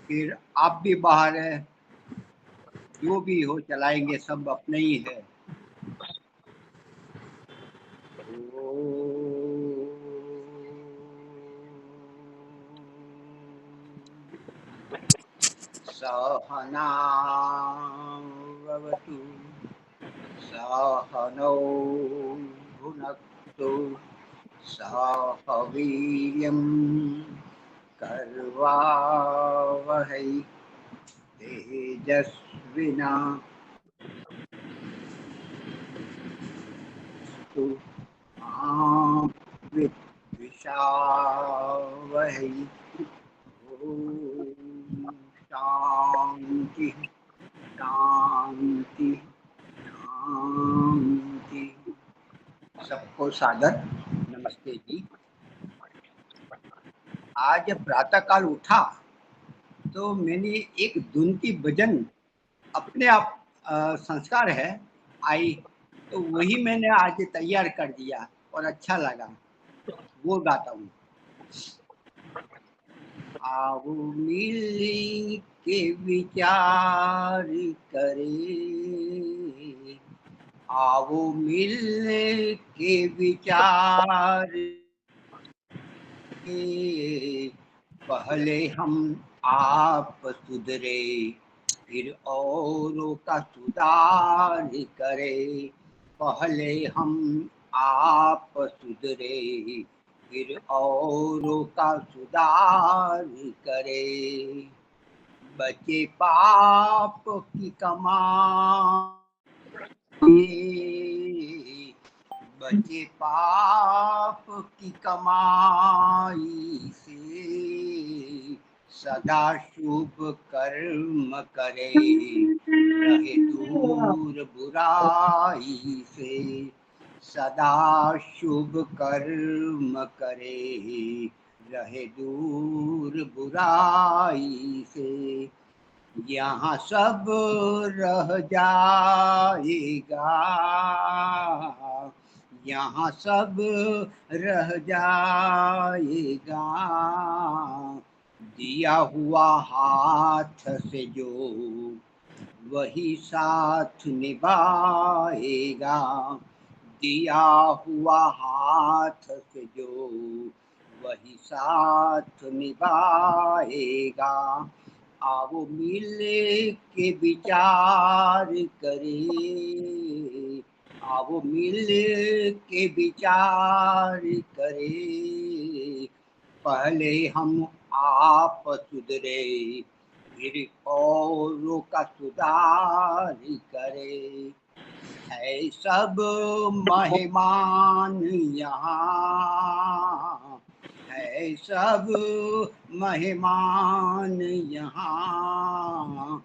फिर आप भी बाहर है, जो भी हो चलाएंगे, सब अपने ही है। सहना भवतु सहनौ भुनक्तु सह वीर्यं कर्वावहै तेजस्विना तु मा विद्विषावहै। ओम शांति शांति शांति। सबको सादर नमस्ते जी। आज प्रातःकाल उठा तो मैंने एक धुन की भजन अपने आप संस्कार है आई, तो वही मैंने आज तैयार कर दिया और अच्छा लगा, वो गाता हूँ। आओ मिल के विचार करे, आओ मिल के विचार के, पहले हम आप सुधरे फिर औरों का सुधार करे। पहले हम आप सुधरे फिर औरों का सुधार करे। बचे पाप की कमाई, बचे पाप की कमाई से, सदा शुभ कर्म करे रहे दूर बुराई से। सदा शुभ कर्म करे रहे दूर बुराई से। यहाँ सब रह जाएगा, यहाँ सब रह जाएगा, दिया हुआ हाथ से जो वही साथ निभाएगा। दिया हुआ हाथ से जो वही साथ निभाएगा। आओ मिल के विचार करे, आओ मिल के विचार करे। पहले हम आप सुधरे फिर औरों का सुधार करे। है सब मेहमान यहाँ, है सब मेहमान यहाँ,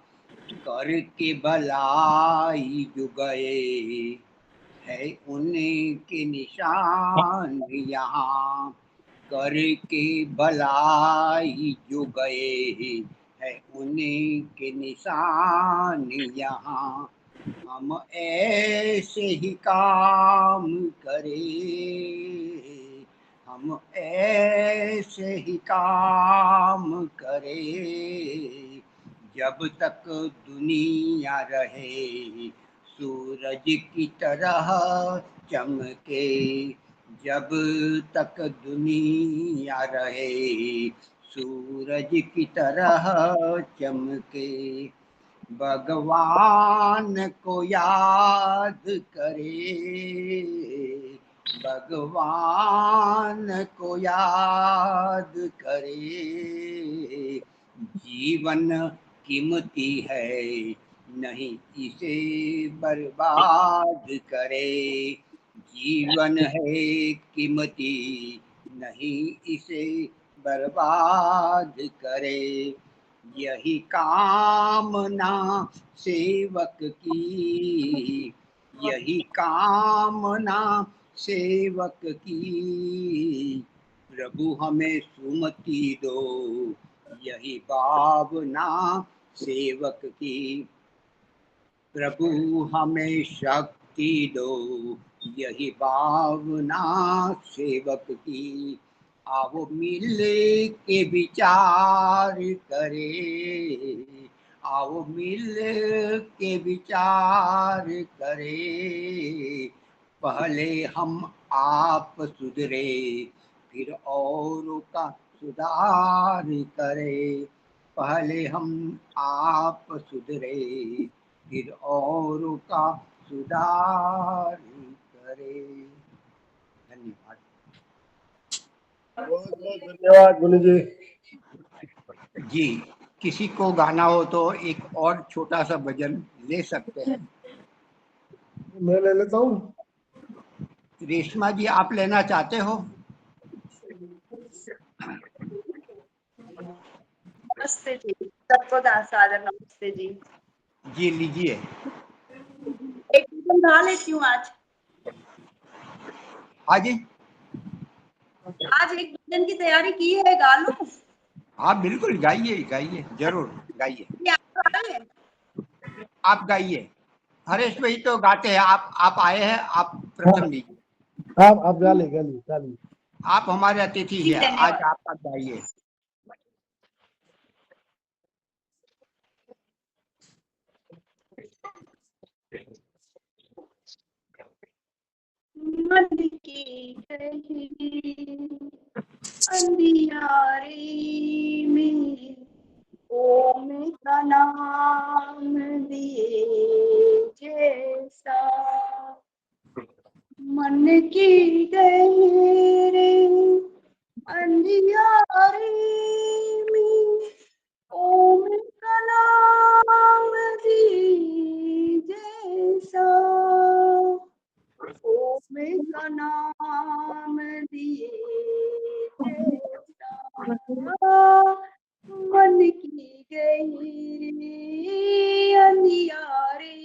करके भलाई जो गए है उनके निशान यहाँ। करके भलाई जो गए है उनके निशान यहाँ। हम ऐसे ही काम करें, हम ऐसे ही काम करें, जब तक दुनिया रहे सूरज की तरह चमके। जब तक दुनिया रहे सूरज की तरह चमके। भगवान को याद करे, भगवान को याद करे। जीवन कीमती है नहीं इसे बर्बाद करे। जीवन है कीमती नहीं इसे बर्बाद करे। यही कामना सेवक की, यही कामना सेवक की, प्रभु हमें सुमति दो। यही भावना सेवक की, प्रभु हमें शक्ति दो। यही भावना सेवक की। आओ मिल के विचार करे, आओ मिल के विचार करे, पहले हम आप सुधरे फिर औरों का सुधार करे, पहले हम आप सुधरे फिर औरों का सुधार करे। धन्यवाद। बहुत बहुत धन्यवाद मुनि जी। जी, किसी को गाना हो तो एक और छोटा सा भजन ले सकते हैं। मैं ले लेता हूँ। रेशमा जी, आप लेना चाहते हो? नमस्ते जी, सबको सादर नमस्ते जी। जी लीजिए। एक भजन गा लेती हूँ आज। हाँ जी, आज एक भजन की तैयारी की है, गा लूं? हाँ बिल्कुल, गाइए गाइए, जरूर गाइए। ये आप गा रहे हैं? आप गाइए। हरेश भाई तो गाते हैं, आप आए हैं, आप प्रथम लीजिए। आप गा ली। आप हमारे अतिथि जी, हैं, आज धन्यवाद। आप गाइए। मन की गहरी अंधियारी में ओम का नाम दिए जैसा, मन की गहरी अंधियारी में ओम का नाम दिए जैसा, ओम का नाम दिए जैसा, मन की गहरी अंधियारी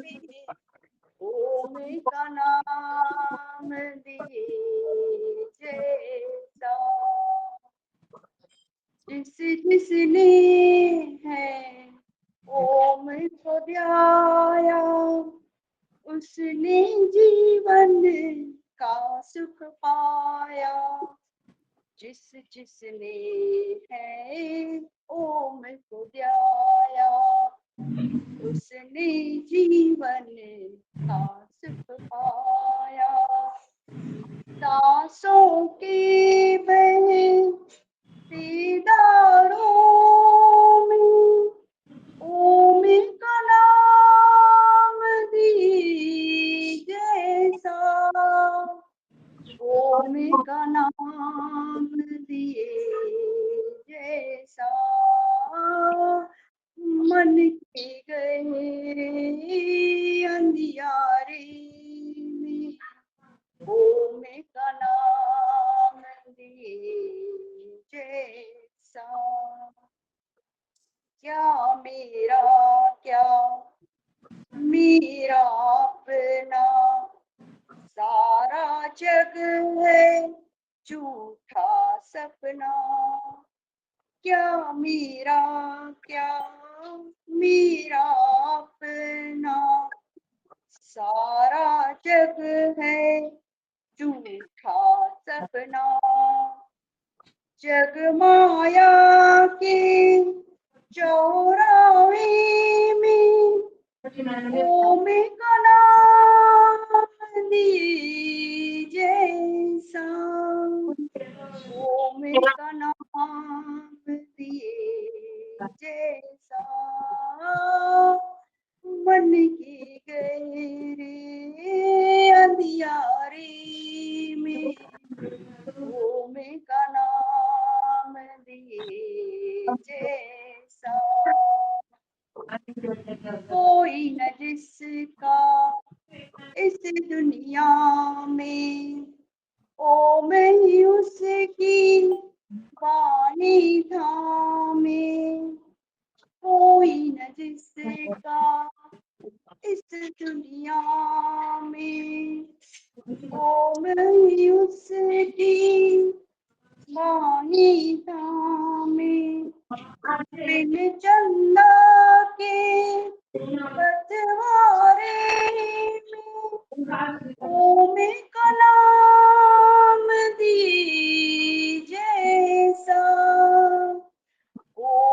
में ओम का नाम दिए जैसा, जिसने है ओम को ध्याया उसने जीवन का सुख पाया, जिसने है ओम को ध्याया उसने जीवन का सुख पाया, सांसों के दीदारों में ओम का नाम दी जैसा, ओम का नाम दिए जैसा, मन की गहरी अंधियारी में ओम का नाम दिए जैसा, क्या मेरा क्या मेरा अपना सारा जग है झूठा सपना, क्या मेरा अपना सारा जग है झूठा सपना, जग माया के चौराहे में ओम का नाम दिए जैसा, ओम का नाम दिए जैसा, मन की गहरी अंधियारी में ओम का नाम दिए जैसा, कोई न जिसका इस दुनिया में ओम ही उसकी वाणी थामे, कोई न जिसका इस दुनिया में ओम ही उसकी वाणी थामे, बिन चंदा के पतवारे में ओम का नाम दिए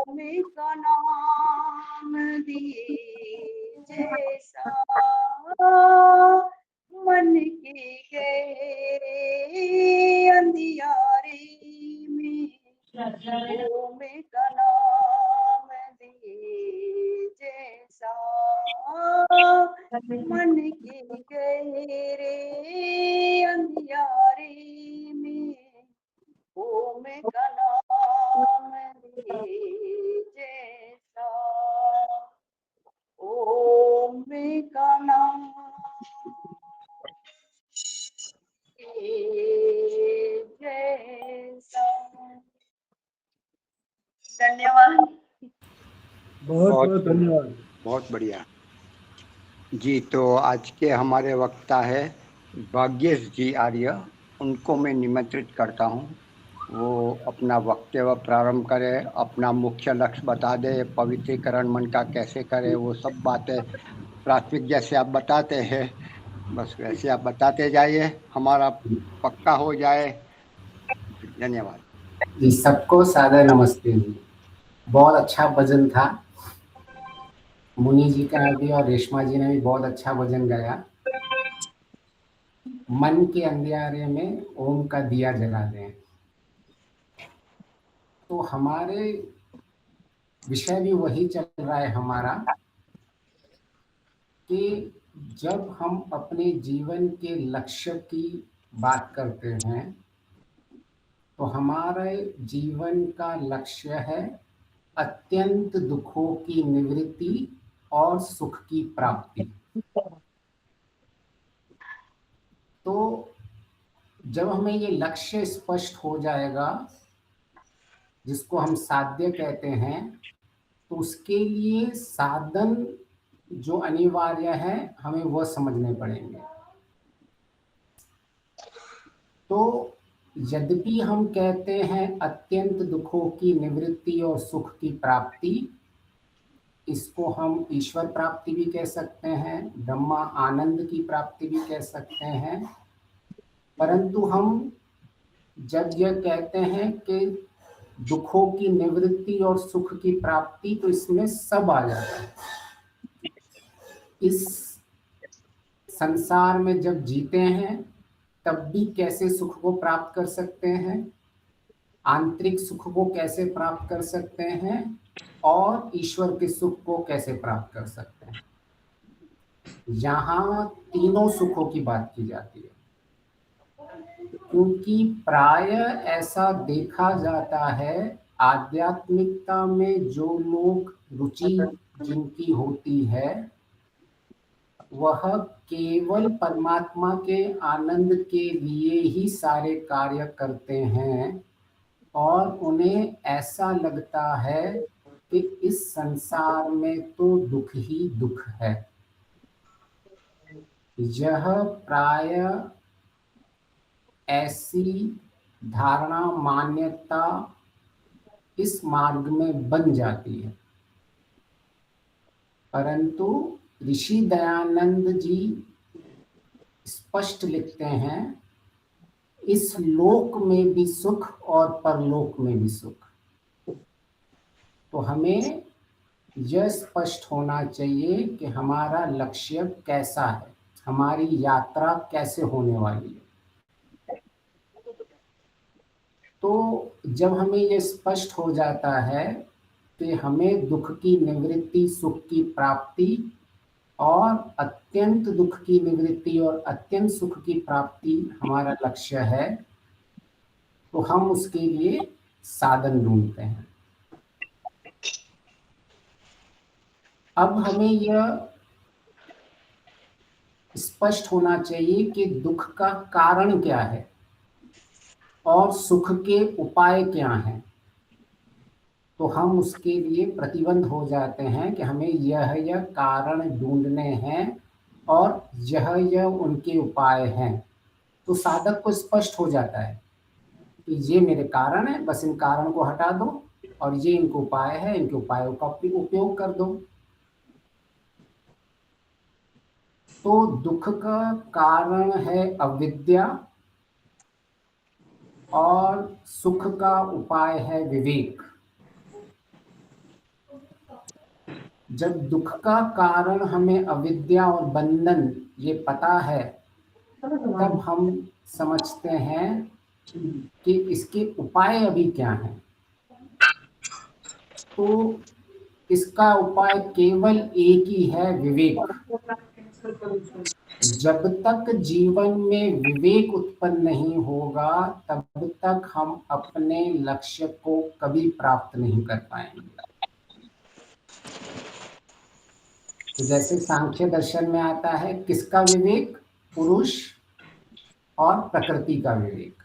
में का नाम दिए जैसा मन के गहरे अंधियारे में में का नाम दिए जैसा मन के गहरे अंधियारे में ओम का नाम दिए जैसा ओम का नाम जैसा। धन्यवाद। बहुत बहुत धन्यवाद। बहुत बढ़िया जी। तो आज के हमारे वक्ता है भाग्येश जी आर्य, उनको मैं निमंत्रित करता हूँ, वो अपना वक्तव्य प्रारंभ करे, अपना मुख्य लक्ष्य बता दे, पवित्रीकरण मन का कैसे करे, वो सब बातें प्राथमिक जैसे आप बताते हैं बस वैसे आप बताते जाइए, हमारा पक्का हो जाए। धन्यवाद जी। सबको सादर नमस्ते जी। बहुत अच्छा भजन था, मुनि जी का भी और रेशमा जी ने भी बहुत अच्छा भजन गाया। मन के अंधियारे में ओम का दिया जला दें। तो हमारे विषय भी वही चल रहा है हमारा कि जब हम अपने जीवन के लक्ष्य की बात करते हैं तो हमारे जीवन का लक्ष्य है अत्यंत दुखों की निवृत्ति और सुख की प्राप्ति। तो जब हमें ये लक्ष्य स्पष्ट हो जाएगा, जिसको हम साध्य कहते हैं, तो उसके लिए साधन जो अनिवार्य है हमें वह समझने पड़ेंगे। तो यद्यपि हम कहते हैं अत्यंत दुखों की निवृत्ति और सुख की प्राप्ति, इसको हम ईश्वर प्राप्ति भी कह सकते हैं, ब्रह्मा आनंद की प्राप्ति भी कह सकते हैं, परंतु हम जब यह कहते हैं कि दुखों की निवृत्ति और सुख की प्राप्ति, तो इसमें सब आ जाता है। इस संसार में जब जीते हैं तब भी कैसे सुख को प्राप्त कर सकते हैं, आंतरिक सुख को कैसे प्राप्त कर सकते हैं और ईश्वर के सुख को कैसे प्राप्त कर सकते हैं। यहाँ तीनों सुखों की बात की जाती है, क्योंकि प्राय ऐसा देखा जाता है आध्यात्मिकता में जो लोग रुचि जिनकी होती है वह केवल परमात्मा के आनंद के लिए ही सारे कार्य करते हैं और उन्हें ऐसा लगता है कि इस संसार में तो दुख ही दुख है। यह प्राय ऐसी धारणा मान्यता इस मार्ग में बन जाती है, परंतु ऋषि दयानंद जी स्पष्ट लिखते हैं इस लोक में भी सुख और परलोक में भी सुख। तो हमें यह स्पष्ट होना चाहिए कि हमारा लक्ष्य कैसा है, हमारी यात्रा कैसे होने वाली है। तो जब हमें यह स्पष्ट हो जाता है कि हमें दुख की निवृत्ति, सुख की प्राप्ति और अत्यंत दुख की निवृत्ति और अत्यंत सुख की प्राप्ति हमारा लक्ष्य है, तो हम उसके लिए साधन ढूंढते हैं। अब हमें यह स्पष्ट होना चाहिए कि दुख का कारण क्या है और सुख के उपाय क्या हैं। तो हम उसके लिए प्रतिबंध हो जाते हैं कि हमें यह कारण ढूंढने हैं और यह उनके उपाय हैं। तो साधक को स्पष्ट हो जाता है कि ये मेरे कारण है, बस इन कारण को हटा दो और ये इनके उपाय है, इनके उपायों का उपयोग कर दो। तो दुख का कारण है अविद्या और सुख का उपाय है विवेक। जब दुख का कारण हमें अविद्या और बंधन ये पता है, तब हम समझते हैं कि इसके उपाय अभी क्या हैं। तो इसका उपाय केवल एक ही है, विवेक। जब तक जीवन में विवेक उत्पन्न नहीं होगा, तब तक हम अपने लक्ष्य को कभी प्राप्त नहीं कर पाएंगे। तो जैसे सांख्य दर्शन में आता है, किसका विवेक? पुरुष और प्रकृति का विवेक।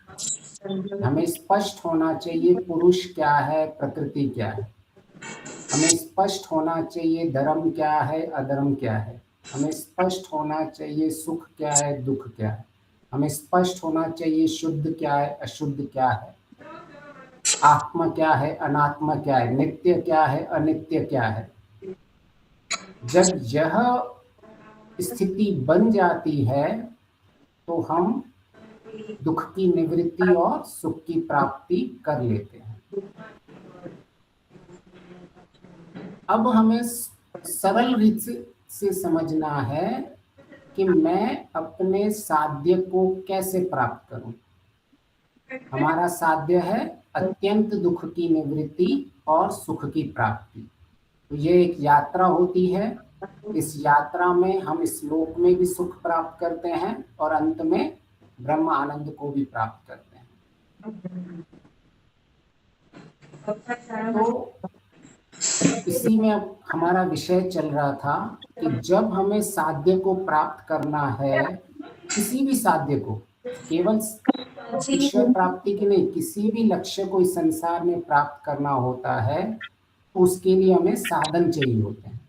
हमें स्पष्ट होना चाहिए पुरुष क्या है, प्रकृति क्या है। हमें स्पष्ट होना चाहिए धर्म क्या है, अधर्म क्या है। हमें स्पष्ट होना चाहिए सुख क्या है, दुख क्या है। हमें स्पष्ट होना चाहिए शुद्ध क्या है, अशुद्ध क्या है, आत्मा क्या है, अनात्मा क्या है, नित्य क्या है, अनित्य क्या है। जब यह स्थिति बन जाती है तो हम दुख की निवृत्ति और सुख की प्राप्ति कर लेते हैं। अब हमें सरल रीति से समझना है कि मैं अपने साध्य को कैसे प्राप्त करूं। हमारा साध्य है अत्यंत दुख की निवृत्ति और सुख की प्राप्ति। तो ये एक यात्रा होती है। इस यात्रा में हम इस लोक में भी सुख प्राप्त करते हैं और अंत में ब्रह्म आनंद को भी प्राप्त करते हैं। तो इसी में अब हमारा विषय चल रहा था कि जब हमें साध्य को प्राप्त करना है, किसी भी साध्य को, केवल ईश्वर प्राप्ति की नहीं, किसी भी लक्ष्य को इस संसार में प्राप्त करना होता है, तो उसके लिए हमें साधन चाहिए होते हैं।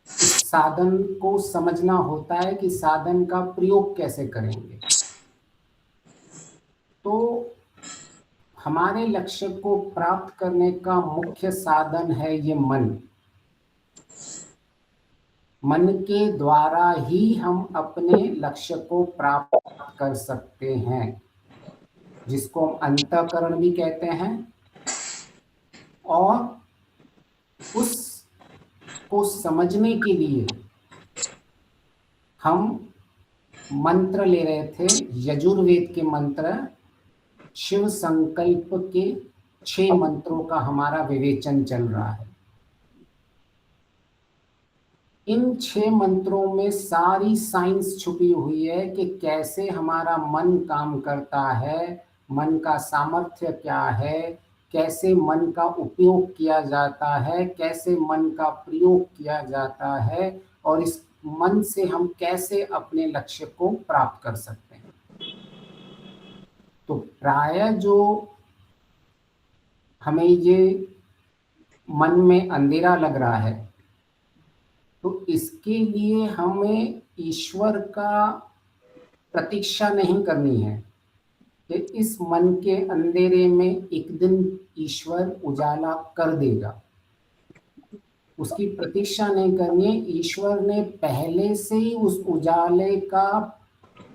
इस साधन को समझना होता है कि साधन का प्रयोग कैसे करेंगे। तो हमारे लक्ष्य को प्राप्त करने का मुख्य साधन है ये मन। मन के द्वारा ही हम अपने लक्ष्य को प्राप्त कर सकते हैं, जिसको हम अंतःकरण भी कहते हैं। और उसको समझने के लिए हम मंत्र ले रहे थे, यजुर्वेद के मंत्र, शिव संकल्प के 6 मंत्रों का हमारा विवेचन चल रहा है। इन 6 मंत्रों में सारी साइंस छुपी हुई है कि कैसे हमारा मन काम करता है, मन का सामर्थ्य क्या है, कैसे मन का उपयोग किया जाता है, कैसे मन का प्रयोग किया जाता है, और इस मन से हम कैसे अपने लक्ष्य को प्राप्त कर सकते हैं। तो प्रायः जो हमें ये मन में अंधेरा लग रहा है, तो इसके लिए हमें ईश्वर का प्रतीक्षा नहीं करनी है कि इस मन के अंधेरे में एक दिन ईश्वर उजाला कर देगा। उसकी प्रतीक्षा नहीं करनी है। ईश्वर ने पहले से ही उस उजाले का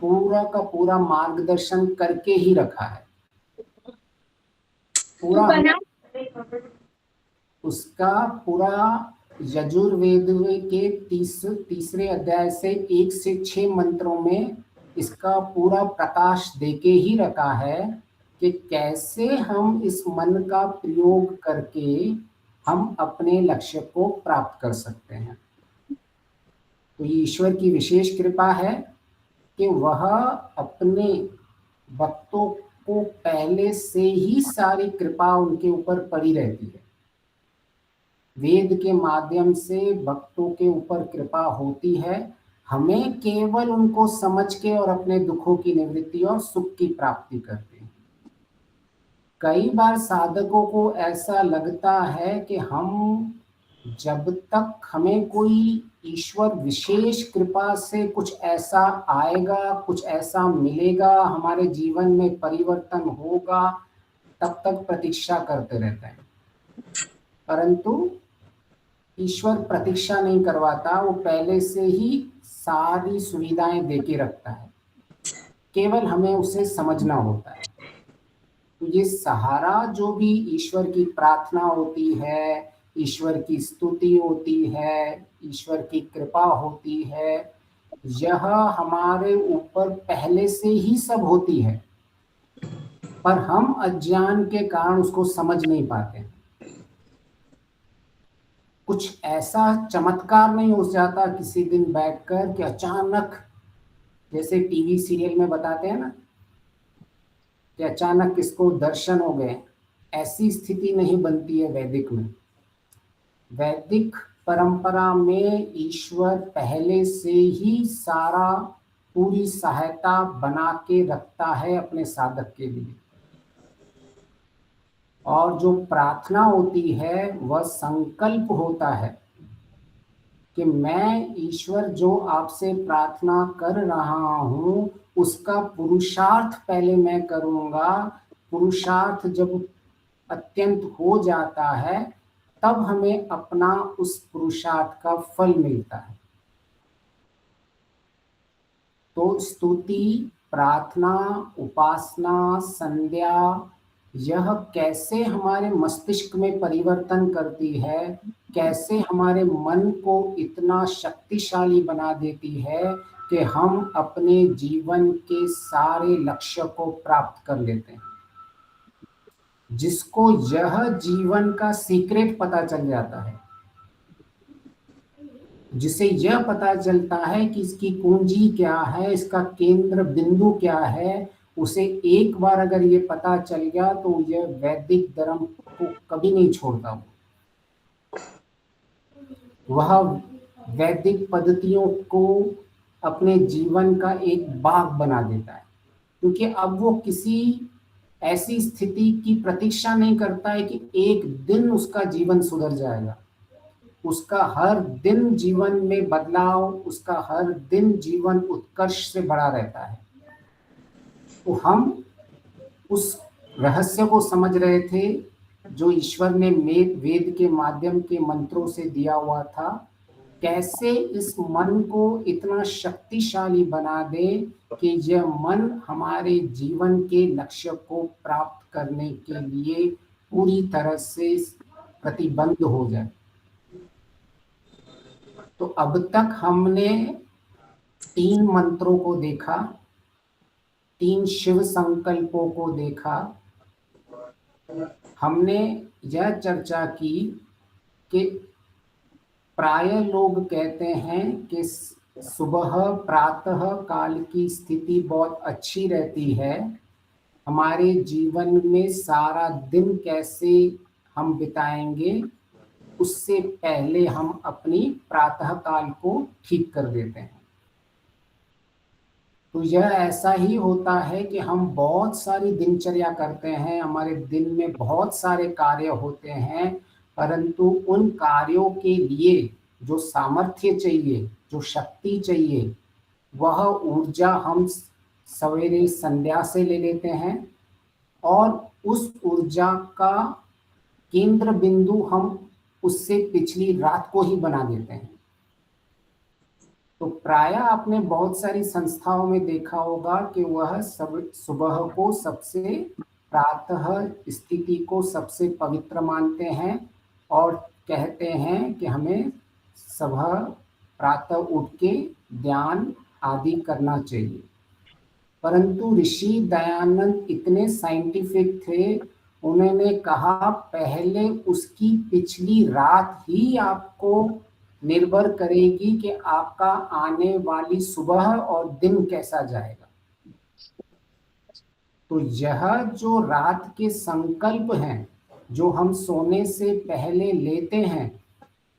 पूरा मार्गदर्शन करके ही रखा है। उसका पूरा यजुर्वेद के तीसरे अध्याय से 1 से 6 मंत्रों में इसका पूरा प्रकाश देके ही रखा है कि कैसे हम इस मन का प्रयोग करके हम अपने लक्ष्य को प्राप्त कर सकते हैं। तो ईश्वर की विशेष कृपा है कि वह अपने भक्तों को पहले से ही सारी कृपा उनके ऊपर पड़ी रहती है। वेद के माध्यम से भक्तों के ऊपर कृपा होती है। हमें केवल उनको समझ के और अपने दुखों की निवृत्ति और सुख की प्राप्ति करते हैं। कई बार साधकों को ऐसा लगता है कि हम जब तक हमें कोई ईश्वर विशेष कृपा से कुछ ऐसा आएगा, कुछ ऐसा मिलेगा, हमारे जीवन में परिवर्तन होगा, तब तक प्रतीक्षा करते रहते हैं। परंतु ईश्वर प्रतीक्षा नहीं करवाता, वो पहले से ही सारी सुविधाएं देके रखता है, केवल हमें उसे समझना होता है। तो ये सहारा जो भी ईश्वर की प्रार्थना होती है ईश्वर की स्तुति होती है, ईश्वर की कृपा होती है, यह हमारे ऊपर पहले से ही सब होती है, पर हम अज्ञान के कारण उसको समझ नहीं पाते। कुछ ऐसा चमत्कार नहीं हो जाता किसी दिन बैठकर कि अचानक, जैसे टीवी सीरियल में बताते हैं ना कि अचानक किसको दर्शन हो गए, ऐसी स्थिति नहीं बनती है वैदिक में। वैदिक परंपरा में ईश्वर पहले से ही सारा पूरी सहायता बना के रखता है अपने साधक के लिए, और जो प्रार्थना होती है वह संकल्प होता है कि मैं ईश्वर जो आपसे प्रार्थना कर रहा हूँ उसका पुरुषार्थ पहले मैं करूँगा। पुरुषार्थ जब अत्यंत हो जाता है तब हमें अपना उस पुरुषार्थ का फल मिलता है। तो स्तुति, प्रार्थना, उपासना, संध्या, यह कैसे हमारे मस्तिष्क में परिवर्तन करती है, कैसे हमारे मन को इतना शक्तिशाली बना देती है कि हम अपने जीवन के सारे लक्ष्य को प्राप्त कर लेते हैं। जिसको यह जीवन का सीक्रेट पता चल जाता है, जिसे यह पता चलता है कि इसकी कुंजी क्या है, इसका केंद्र बिंदु क्या है, उसे एक बार अगर ये पता चल गया तो यह वैदिक धर्म को कभी नहीं छोड़ता। वह वैदिक पद्धतियों को अपने जीवन का एक बाग बना देता है, क्योंकि अब वो किसी ऐसी स्थिति की प्रतीक्षा नहीं करता है कि एक दिन उसका जीवन सुधर जाएगा। उसका हर दिन जीवन में बदलाव, उसका हर दिन जीवन उत्कर्ष से भरा रहता है। तो हम उस रहस्य को समझ रहे थे जो ईश्वर ने वेद के माध्यम के मंत्रों से दिया हुआ था, कैसे इस मन को इतना शक्तिशाली बना दे कि यह मन हमारे जीवन के लक्ष्य को प्राप्त करने के लिए पूरी तरह से प्रतिबद्ध हो जाए। तो अब तक हमने 3 मंत्रों को देखा, 3 शिव संकल्पों को देखा। हमने यह चर्चा की कि प्राय लोग कहते हैं कि सुबह प्रातः काल की स्थिति बहुत अच्छी रहती है, हमारे जीवन में सारा दिन कैसे हम बिताएंगे उससे पहले हम अपनी प्रातः काल को ठीक कर देते हैं। तो यह ऐसा ही होता है कि हम बहुत सारी दिनचर्या करते हैं, हमारे दिन में बहुत सारे कार्य होते हैं, परंतु उन कार्यों के लिए जो सामर्थ्य चाहिए, जो शक्ति चाहिए, वह ऊर्जा हम सवेरे संध्या से ले लेते हैं और उस ऊर्जा का केंद्र बिंदु हम उससे पिछली रात को ही बना देते हैं। तो प्राय आपने बहुत सारी संस्थाओं में देखा होगा कि वह सुबह को सबसे प्रातः स्थिति को सबसे पवित्र मानते हैं और कहते हैं कि हमें सुबह प्रातः उठ के ध्यान आदि करना चाहिए। परंतु ऋषि दयानंद इतने साइंटिफिक थे, उन्होंने कहा पहले उसकी पिछली रात ही आपको निर्भर करेगी कि आपका आने वाली सुबह और दिन कैसा जाएगा। तो यह जो रात के संकल्प हैं जो हम सोने से पहले लेते हैं,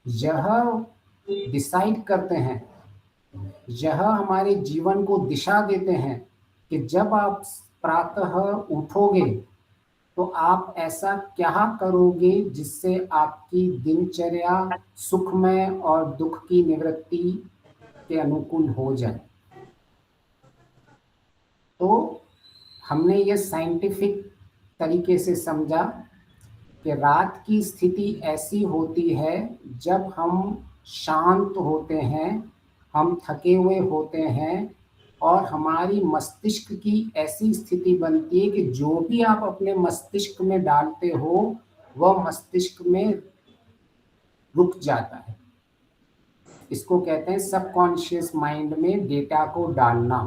यह डिसाइड करते हैं, यह हमारे जीवन को दिशा देते हैं कि जब आप प्रातः उठोगे तो आप ऐसा क्या करोगे जिससे आपकी दिनचर्या सुखमय और दुख की निवृत्ति के अनुकूल हो जाए। तो हमने ये साइंटिफिक तरीके से समझा कि रात की स्थिति ऐसी होती है जब हम शांत होते हैं, हम थके हुए होते हैं और हमारी मस्तिष्क की ऐसी स्थिति बनती है कि जो भी आप अपने मस्तिष्क में डालते हो वह मस्तिष्क में रुक जाता है। इसको कहते हैं सबकॉन्शियस माइंड में डेटा को डालना।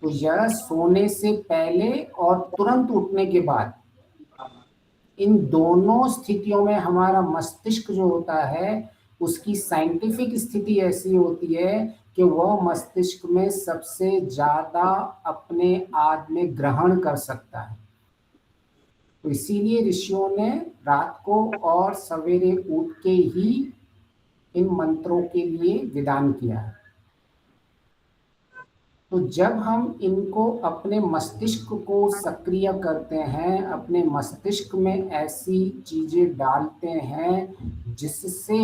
तो यह सोने से पहले और तुरंत उठने के बाद, इन दोनों स्थितियों में हमारा मस्तिष्क जो होता है उसकी साइंटिफिक स्थिति ऐसी होती है कि वह मस्तिष्क में सबसे ज्यादा अपने आप में ग्रहण कर सकता है। तो इसीलिए ऋषियों ने रात को और सवेरे उठ के ही इन मंत्रों के लिए विधान किया है। तो जब हम इनको अपने मस्तिष्क को सक्रिय करते हैं, अपने मस्तिष्क में ऐसी चीजें डालते हैं जिससे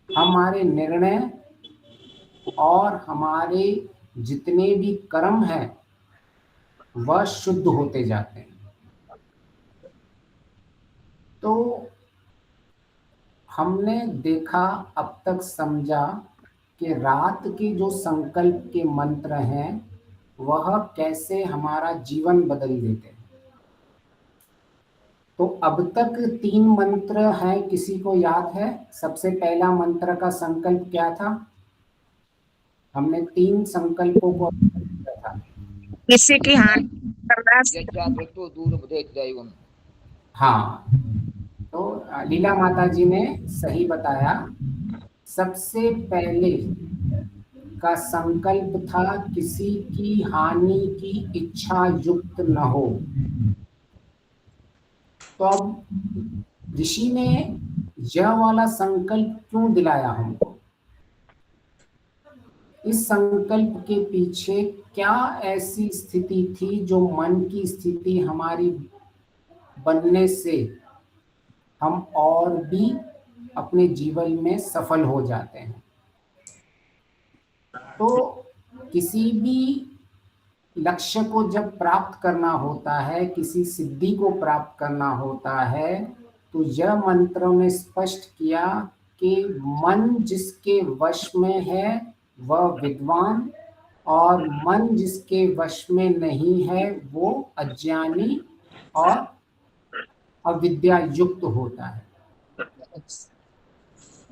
हमारे निर्णय और हमारे जितने भी कर्म हैं वह शुद्ध होते जाते हैं। तो हमने देखा, अब तक समझा कि रात के जो संकल्प के मंत्र हैं वह कैसे हमारा जीवन बदल देते हैं। तो अब तक 3 मंत्र हैं, किसी को याद है? सबसे पहला मंत्र का संकल्प क्या था? हमने 3 संकल्पों को किया था। किसी की हानि करना, हाँ, तो लीला माता जी ने सही बताया। सबसे पहले का संकल्प था किसी की हानि की इच्छा युक्त न हो। तो अब ऋषि ने यह वाला संकल्प क्यों दिलाया हमको? इस संकल्प के पीछे क्या ऐसी स्थिति थी जो मन की स्थिति हमारी बनने से हम और भी अपने जीवन में सफल हो जाते हैं। तो किसी भी लक्ष्य को जब प्राप्त करना होता है, किसी सिद्धि को प्राप्त करना होता है, तो यह मंत्रों ने स्पष्ट किया कि मन जिसके वश में है वह विद्वान, और मन जिसके वश में नहीं है वो अज्ञानी और अविद्या युक्त होता है।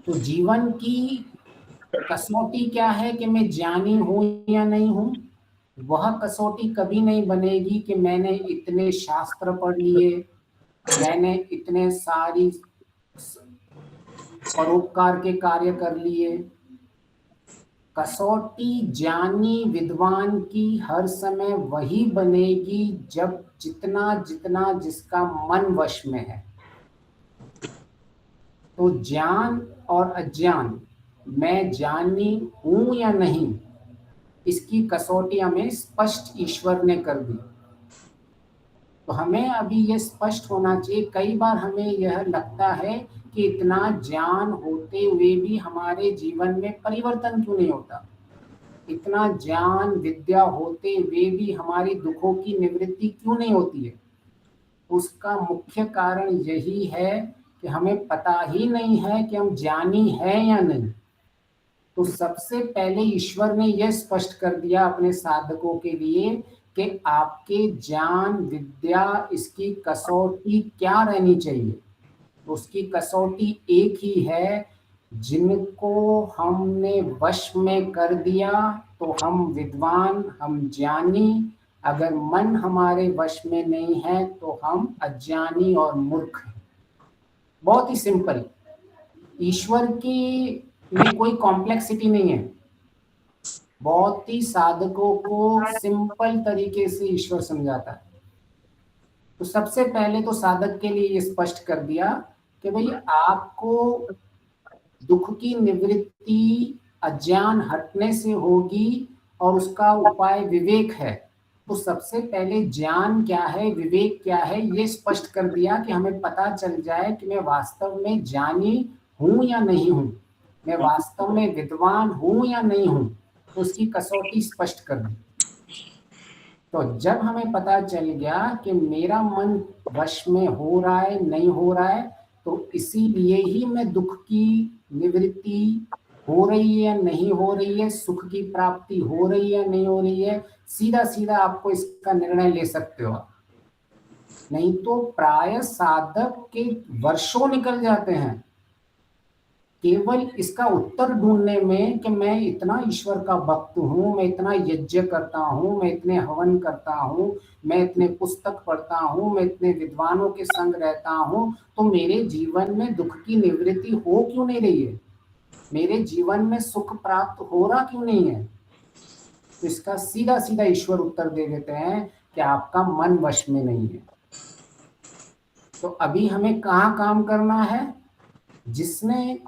तो जीवन की कसौटी क्या है कि मैं ज्ञानी हूं या नहीं हूं? वह कसौटी कभी नहीं बनेगी कि मैंने इतने शास्त्र पढ़ लिए, मैंने इतने सारी परोपकार के कार्य कर लिए। कसौटी ज्ञानी विद्वान की हर समय वही बनेगी जब जितना जिसका मन वश में है। तो ज्ञान और अज्ञान, मैं ज्ञानी हूं या नहीं, इसकी कसौटी हमें स्पष्ट ईश्वर ने कर दी। तो हमें अभी यह स्पष्ट होना चाहिए। कई बार हमें यह लगता है कि इतना ज्ञान होते हुए भी हमारे जीवन में परिवर्तन क्यों नहीं होता, इतना ज्ञान विद्या होते हुए भी हमारी दुखों की निवृत्ति क्यों नहीं होती है। उसका मुख्य कारण यही है कि हमें पता ही नहीं है कि हम ज्ञानी हैं या नहीं। तो सबसे पहले ईश्वर ने यह स्पष्ट कर दिया अपने साधकों के लिए कि आपके ज्ञान विद्या इसकी कसौटी क्या रहनी चाहिए। उसकी कसौटी एक ही है, जिनको हमने वश में कर दिया तो हम विद्वान, हम ज्ञानी। अगर मन हमारे वश में नहीं है तो हम अज्ञानी और मूर्ख हैं। बहुत ही सिंपल। ईश्वर की में कोई कॉम्प्लेक्सिटी नहीं है। बहुत ही साधकों को सिंपल तरीके से ईश्वर समझाता है। तो सबसे पहले तो साधक के लिए ये स्पष्ट कर दिया कि भाई आपको दुख की निवृत्ति अज्ञान हटने से होगी और उसका उपाय विवेक है। तो सबसे पहले ज्ञान क्या है, विवेक क्या है, ये स्पष्ट कर दिया कि हमें पता चल जाए कि मैं वास्तव में ज्ञानी हूं या नहीं हूं, मैं वास्तव में विद्वान हूं या नहीं हूं। तो उसकी कसौटी स्पष्ट कर दी। तो जब हमें पता चल गया कि मेरा मन वश में हो रहा है नहीं हो रहा है, तो इसीलिए ही मैं दुख की निवृत्ति हो रही है या नहीं हो रही है, सुख की प्राप्ति हो रही है या नहीं हो रही है, सीधा सीधा आपको इसका निर्णय ले सकते हो। नहीं तो प्राय साधक के वर्षों निकल जाते हैं केवल इसका उत्तर ढूंढने में कि मैं इतना ईश्वर का भक्त हूँ, मैं इतना यज्ञ करता हूँ, मैं इतने हवन करता हूँ, मैं इतने पुस्तक पढ़ता हूँ, मैं इतने विद्वानों के संग रहता हूँ, तो मेरे जीवन में दुख की निवृत्ति हो क्यों नहीं रही है, मेरे जीवन में सुख प्राप्त हो रहा क्यों नहीं है। तो इसका सीधा सीधा ईश्वर उत्तर दे देते हैं कि आपका मन वश में नहीं है। तो अभी हमें कहाँ काम करना है? जिसने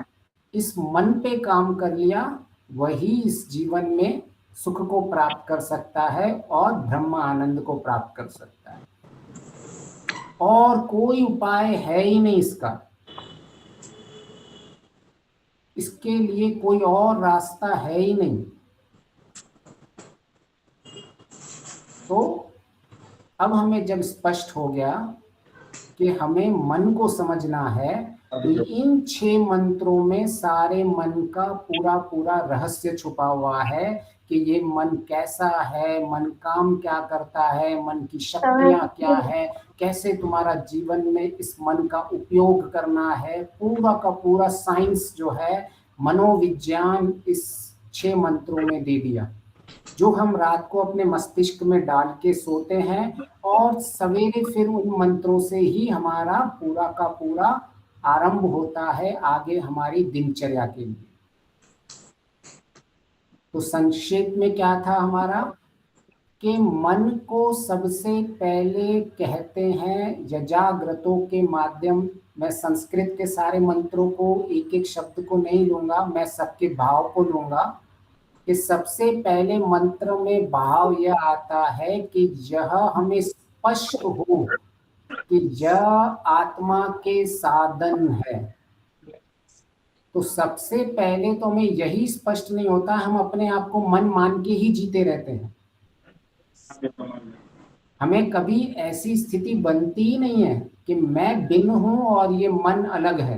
इस मन पे काम कर लिया वही इस जीवन में सुख को प्राप्त कर सकता है और ब्रह्म आनंद को प्राप्त कर सकता है। और कोई उपाय है ही नहीं इसका, इसके लिए कोई और रास्ता है ही नहीं। तो अब हमें जब स्पष्ट हो गया कि हमें मन को समझना है, तो इन 6 मंत्रों में सारे मन का पूरा पूरा रहस्य छुपा हुआ है कि ये मन कैसा है, मन काम क्या करता है, मन की शक्तियां क्या है, कैसे तुम्हारा जीवन में इस मन का उपयोग करना है। पूरा का पूरा साइंस जो है, मनोविज्ञान इस 6 मंत्रों में दे दिया, जो हम रात को अपने मस्तिष्क में डाल के सोते हैं और सवेरे फिर उन मंत्रों से ही हमारा पूरा का पूरा आरंभ होता है आगे हमारी दिनचर्या के लिए। तो संक्षेप में क्या था हमारा कि मन को सबसे पहले कहते हैं यजाग्रतों के माध्यम। मैं संस्कृत के सारे मंत्रों को एक एक शब्द को नहीं लूंगा, मैं सबके भाव को लूंगा। कि सबसे पहले मंत्र में भाव यह आता है कि यह हमें स्पष्ट हो कि यह आत्मा के साधन है। तो सबसे पहले तो हमें यही स्पष्ट नहीं होता, हम अपने आप को मन मान के ही जीते रहते हैं। हमें कभी ऐसी स्थिति बनती ही नहीं है कि मैं बिन हूं और ये मन अलग है।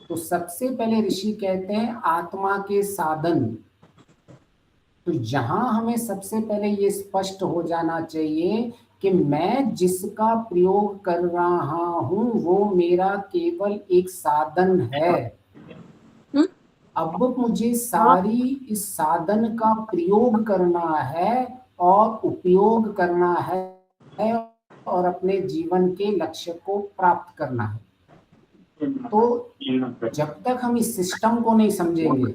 तो सबसे पहले ऋषि कहते हैं आत्मा के साधन। तो यहां हमें सबसे पहले ये स्पष्ट हो जाना चाहिए कि मैं जिसका प्रयोग कर रहा हूं वो मेरा केवल एक साधन है। अब मुझे सारी इस साधन का प्रयोग करना है और उपयोग करना है और अपने जीवन के लक्ष्य को प्राप्त करना है। तो जब तक हम इस सिस्टम को नहीं समझेंगे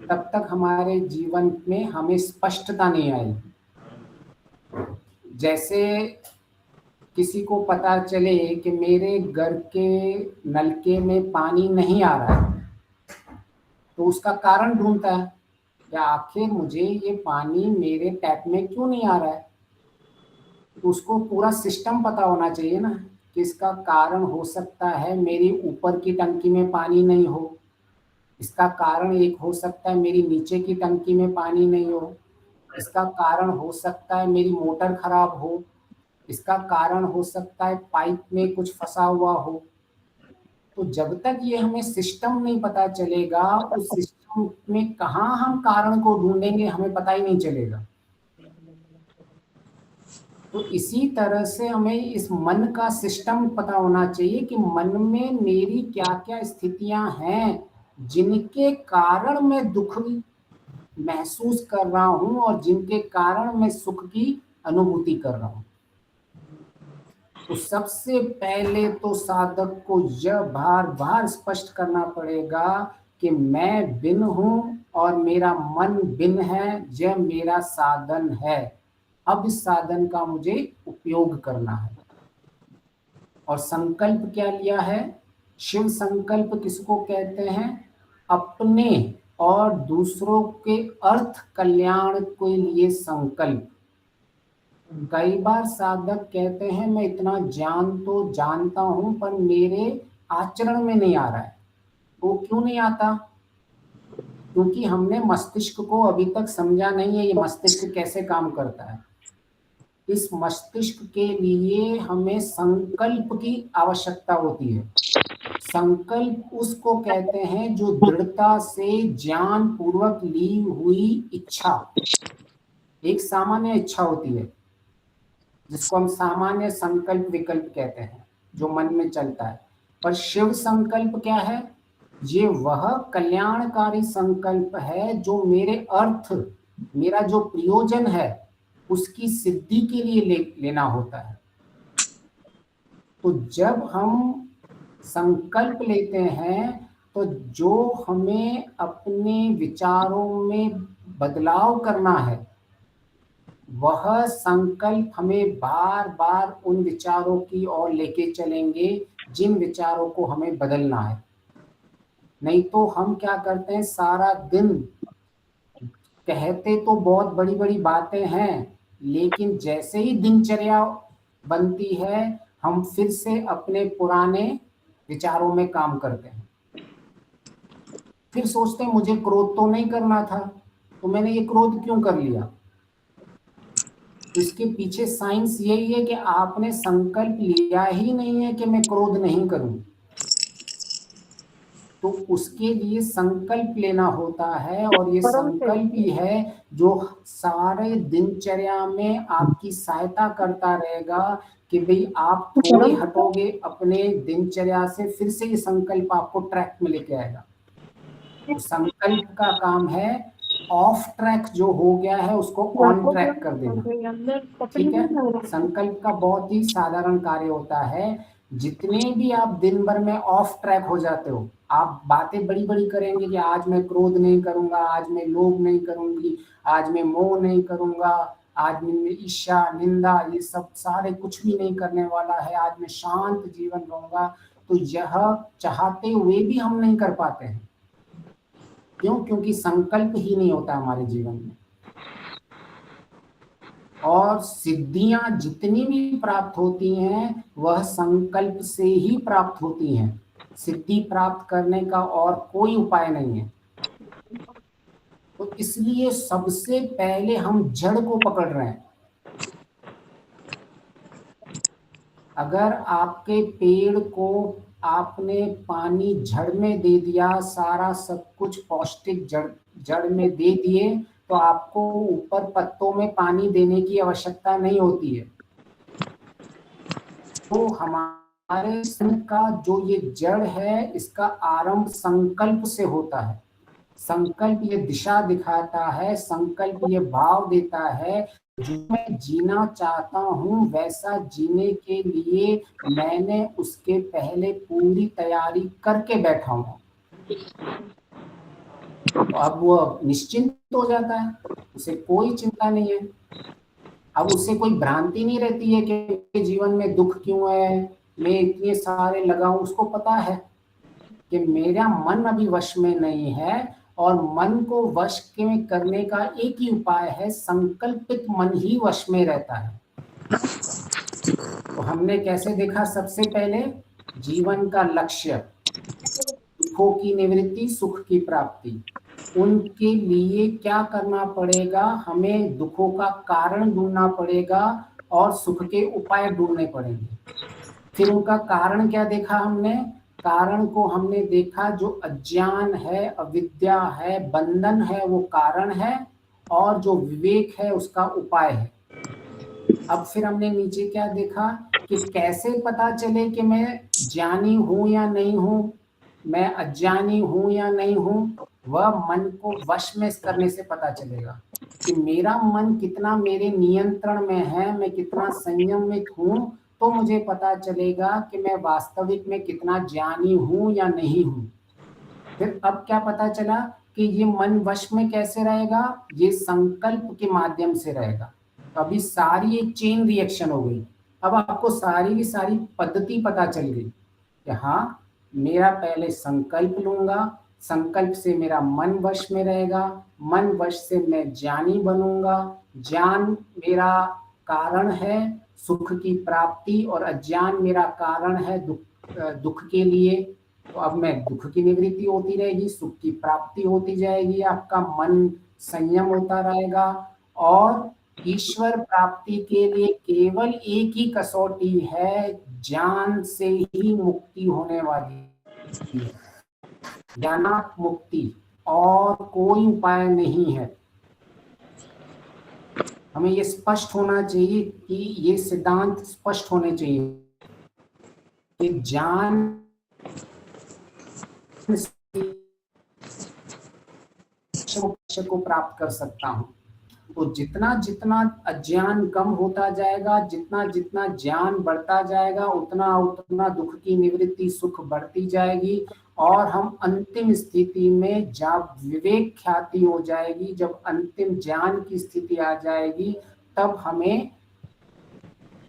तब तक हमारे जीवन में हमें स्पष्टता नहीं आएगी। जैसे किसी को पता चले कि मेरे घर के नलके में पानी नहीं आ रहा है, तो उसका कारण ढूंढता है कि आखिर मुझे ये पानी मेरे टैप में क्यों नहीं आ रहा है। तो उसको पूरा सिस्टम पता होना चाहिए ना कि इसका कारण हो सकता है मेरी ऊपर की टंकी में पानी नहीं हो, इसका कारण एक हो सकता है मेरी नीचे की टंकी में पानी नहीं हो, इसका कारण हो सकता है मेरी मोटर खराब हो, इसका कारण हो सकता है पाइप में कुछ फंसा हुआ हो। तो जब तक ये हमें सिस्टम नहीं पता चलेगा, उस सिस्टम में कहाँ हम कारण को ढूंढेंगे हमें पता ही नहीं चलेगा। तो इसी तरह से हमें इस मन का सिस्टम पता होना चाहिए कि मन में मेरी क्या क्या स्थितियां हैं जिनके कारण मैं दुख महसूस कर रहा हूं और जिनके कारण मैं सुख की अनुभूति कर रहा हूं। तो सबसे पहले तो साधक को यह बार बार स्पष्ट करना पड़ेगा कि मैं बिन हूं और मेरा मन बिन है, यह मेरा साधन है। अब इस साधन का मुझे उपयोग करना है। और संकल्प क्या लिया है? शिव संकल्प किसको कहते हैं? अपने और दूसरों के अर्थ कल्याण के लिए संकल्प। कई बार साधक कहते हैं मैं इतना ज्ञान तो जानता हूं पर मेरे आचरण में नहीं आ रहा है। वो क्यों नहीं आता? क्योंकि हमने मस्तिष्क को अभी तक समझा नहीं है, ये मस्तिष्क कैसे काम करता है। इस मस्तिष्क के लिए हमें संकल्प की आवश्यकता होती है। संकल्प उसको कहते हैं जो दृढ़ता से ज्ञान पूर्वक ली हुई इच्छा, एक सामान्य इच्छा होती है। जिसको हम सामान्य संकल्प विकल्प कहते हैं, जो मन में चलता है। पर शिव संकल्प क्या है? ये वह कल्याणकारी संकल्प है जो मेरे अर्थ, मेरा जो प्रयोजन है उसकी सिद्धि के लिए लेना होता है। तो जब हम संकल्प लेते हैं तो जो हमें अपने विचारों में बदलाव करना है, वह संकल्प हमें बार बार उन विचारों की ओर लेके चलेंगे जिन विचारों को हमें बदलना है। नहीं तो हम क्या करते हैं, सारा दिन कहते तो बहुत बड़ी बड़ी बातें हैं, लेकिन जैसे ही दिनचर्या बनती है हम फिर से अपने पुराने विचारों में काम करते हैं। फिर सोचते हैं मुझे क्रोध तो नहीं करना था, तो मैंने ये क्रोध क्यों कर लिया? तो इसके पीछे साइंस यही है कि आपने संकल्प लिया ही नहीं है कि मैं क्रोध नहीं करूं। तो उसके लिए संकल्प लेना होता है, और ये संकल्प ही है जो सारे दिनचर्या में आपकी सहायता करता रहेगा कि भाई आप थोड़े हटोगे अपने दिनचर्या से, फिर से ये संकल्प आपको ट्रैक में लेके आएगा। तो संकल्प का काम है ऑफ ट्रैक जो हो गया है उसको ऑन ट्रैक कर देना। ठीक है, संकल्प का बहुत ही साधारण कार्य होता है। जितने भी आप दिन भर में ऑफ ट्रैक हो जाते हो, आप बातें बड़ी बड़ी करेंगे कि आज मैं क्रोध नहीं करूंगा, आज मैं लोभ नहीं करूंगी, आज मैं मोह नहीं करूंगा, आज मैं ईर्ष्या निंदा ये सब सारे कुछ भी नहीं करने वाला है, आज मैं शांत जीवन रहूंगा। तो यह चाहते हुए भी हम नहीं कर पाते हैं। क्यों? क्योंकि संकल्प ही नहीं होता हमारे जीवन में। और सिद्धियां जितनी भी प्राप्त होती हैं वह संकल्प से ही प्राप्त होती हैं। सिद्धि प्राप्त करने का और कोई उपाय नहीं है। तो इसलिए सबसे पहले हम जड़ को पकड़ रहे हैं। अगर आपके पेड़ को आपने पानी जड़ में दे दिया, सारा सब कुछ पौष्टिक जड़ में दे दिए, तो आपको ऊपर पत्तों में पानी देने की आवश्यकता नहीं होती है। तो हमारे संग का जो ये जड़ है इसका आरंभ संकल्प से होता है। संकल्प ये दिशा दिखाता है, संकल्प ये भाव देता है जो मैं जीना चाहता हूं वैसा जीने के लिए मैंने उसके पहले पूरी तैयारी करके बैठा हूं। तो अब वो निश्चिंत हो जाता है, उसे कोई चिंता नहीं है। अब उससे कोई भ्रांति नहीं रहती है कि जीवन में दुख क्यों है, मैं इतने सारे लगाऊं। उसको पता है कि मेरा मन अभी वश में नहीं है, और मन को वश में करने का एक ही उपाय है, संकल्पित मन ही वश में रहता है। तो हमने कैसे देखा? सबसे पहले जीवन का लक्ष्य, दुखों की निवृत्ति, सुख की प्राप्ति। उनके लिए क्या करना पड़ेगा? हमें दुखों का कारण ढूंढना पड़ेगा और सुख के उपाय ढूंढने पड़ेंगे। फिर उनका कारण क्या देखा हमने? कारण को हमने देखा जो अज्ञान है, अविद्या है, बंधन है वो कारण है, और जो विवेक है उसका उपाय है। अब फिर हमने नीचे क्या देखा कि कैसे पता चले कि मैं ज्ञानी हूं या नहीं हूं, मैं अज्ञानी हूं या नहीं हूं। वह मन को वश में करने से पता चलेगा कि मेरा मन कितना मेरे नियंत्रण में है, मैं कितना संयमित हूं। तो मुझे पता चलेगा कि मैं वास्तविक में कितना ज्ञानी हूं या नहीं हूं। फिर अब क्या पता चला कि ये मन वश में कैसे रहेगा? ये संकल्प के माध्यम से रहेगा। तो अभी सारी एक चेन रिएक्शन हो गई। अब आपको सारी की सारी पद्धति पता चल गई कि हाँ, मेरा पहले संकल्प लूंगा, संकल्प से मेरा मन वश में रहेगा, मन वश से मैं ज्ञानी बनूंगा, ज्ञान मेरा कारण है सुख की प्राप्ति, और अज्ञान मेरा कारण है दुख के लिए। तो अब मैं दुख की निवृत्ति होती रहेगी, सुख की प्राप्ति होती जाएगी, आपका मन संयम होता रहेगा। और ईश्वर प्राप्ति के लिए केवल एक ही कसौटी है, ज्ञान से ही मुक्ति होने वाली है, ज्ञानात् मुक्ति, और कोई उपाय नहीं है। हमें ये स्पष्ट होना चाहिए कि ये सिद्धांत स्पष्ट होने चाहिए कि ज्ञान को प्राप्त कर सकता हूं। तो जितना जितना अज्ञान कम होता जाएगा, जितना जितना ज्ञान बढ़ता जाएगा, उतना उतना दुख की निवृत्ति, सुख बढ़ती जाएगी और हम अंतिम स्थिति में जब विवेक ख्याति हो जाएगी, जब अंतिम ज्ञान की स्थिति आ जाएगी, तब हमें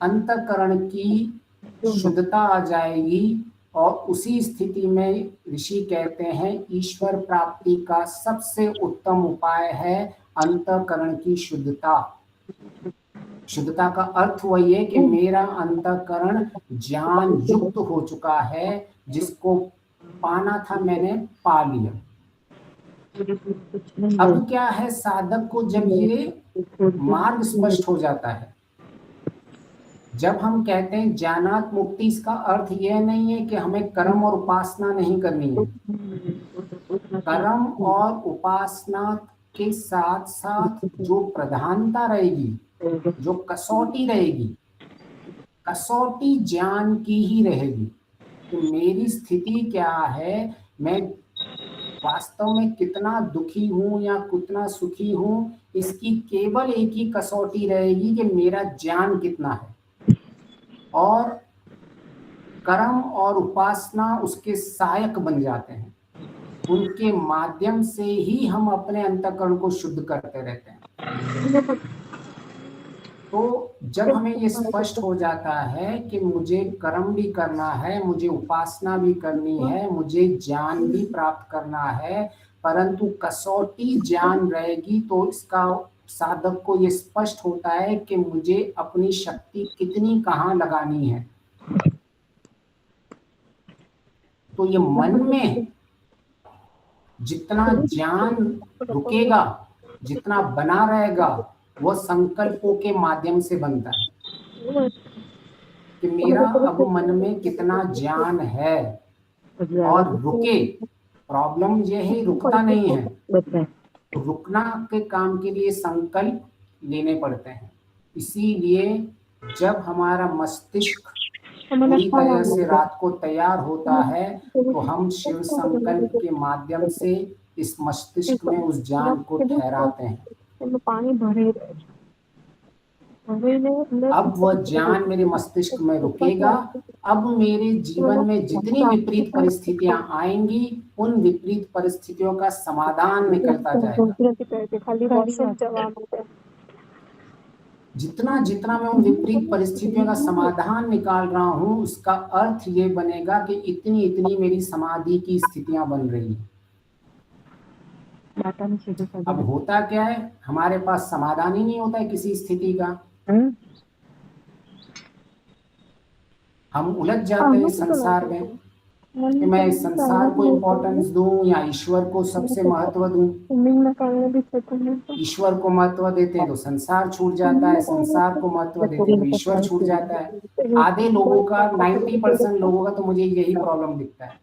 अंतःकरण की शुद्धता आ जाएगी। और उसी स्थिति में ऋषि कहते हैं ईश्वर प्राप्ति का सबसे उत्तम उपाय है अंतःकरण की शुद्धता। शुद्धता का अर्थ वही है कि मेरा अंतःकरण ज्ञान युक्त हो चुका है, जिसको पाना था मैंने पा लिया। अब क्या है, साधक को जब ये मार्ग स्पष्ट हो जाता है, जब हम कहते हैं ज्ञानात् मुक्ति, इसका अर्थ यह नहीं है कि हमें कर्म और उपासना नहीं करनी है। कर्म और उपासना के साथ साथ जो प्रधानता रहेगी, जो कसौटी रहेगी, कसौटी ज्ञान की ही रहेगी कि मेरी स्थिति क्या है, मैं वास्तव में कितना दुखी हूं या कितना सुखी हूं। इसकी केवल एक ही कसौटी रहेगी कि मेरा ज्ञान कितना है, और कर्म और उपासना उसके सहायक बन जाते हैं। उनके माध्यम से ही हम अपने अंतःकरण को शुद्ध करते रहते हैं। तो जब हमें ये स्पष्ट हो जाता है कि मुझे कर्म भी करना है, मुझे उपासना भी करनी है, मुझे ज्ञान भी प्राप्त करना है, परंतु कसौटी ज्ञान रहेगी, तो इसका साधक को ये स्पष्ट होता है कि मुझे अपनी शक्ति कितनी कहाँ लगानी है। तो ये मन में जितना ज्ञान रुकेगा, जितना बना रहेगा, वह संकल्पों के माध्यम से बनता है कि मेरा अब मन में कितना ज्ञान है और रुके। प्रॉब्लम यह है रुकता नहीं है, तो रुकना के काम के लिए संकल्प लेने पड़ते हैं। इसीलिए जब हमारा मस्तिष्क पूरी तरह से रात को तैयार होता है, तो हम शिव संकल्प के माध्यम से इस मस्तिष्क में उस ज्ञान को ठहराते हैं। अब वह ज्ञान मेरे मस्तिष्क में रुकेगा। अब मेरे जीवन में जितनी विपरीत परिस्थितियां आएंगी, उन विपरीत परिस्थितियों का समाधान निकलता जाएगा। जितना जितना मैं उन विपरीत परिस्थितियों का समाधान निकाल रहा हूं, उसका अर्थ ये बनेगा कि इतनी इतनी मेरी समाधि की स्थितियां बन रही हैं। अब होता क्या है, हमारे पास समाधान ही नहीं होता है किसी स्थिति का। हम उलझ जाते हैं संसार में कि मैं इस संसार को इम्पोर्टेंस दूं या ईश्वर को सबसे महत्व दूं। ईश्वर को महत्व देते हैं तो संसार छूट जाता है, संसार को महत्व देते हैं तो ईश्वर छूट जाता है। आधे लोगों का, 90% लोगों का तो मुझे यही प्रॉब्लम दिखता है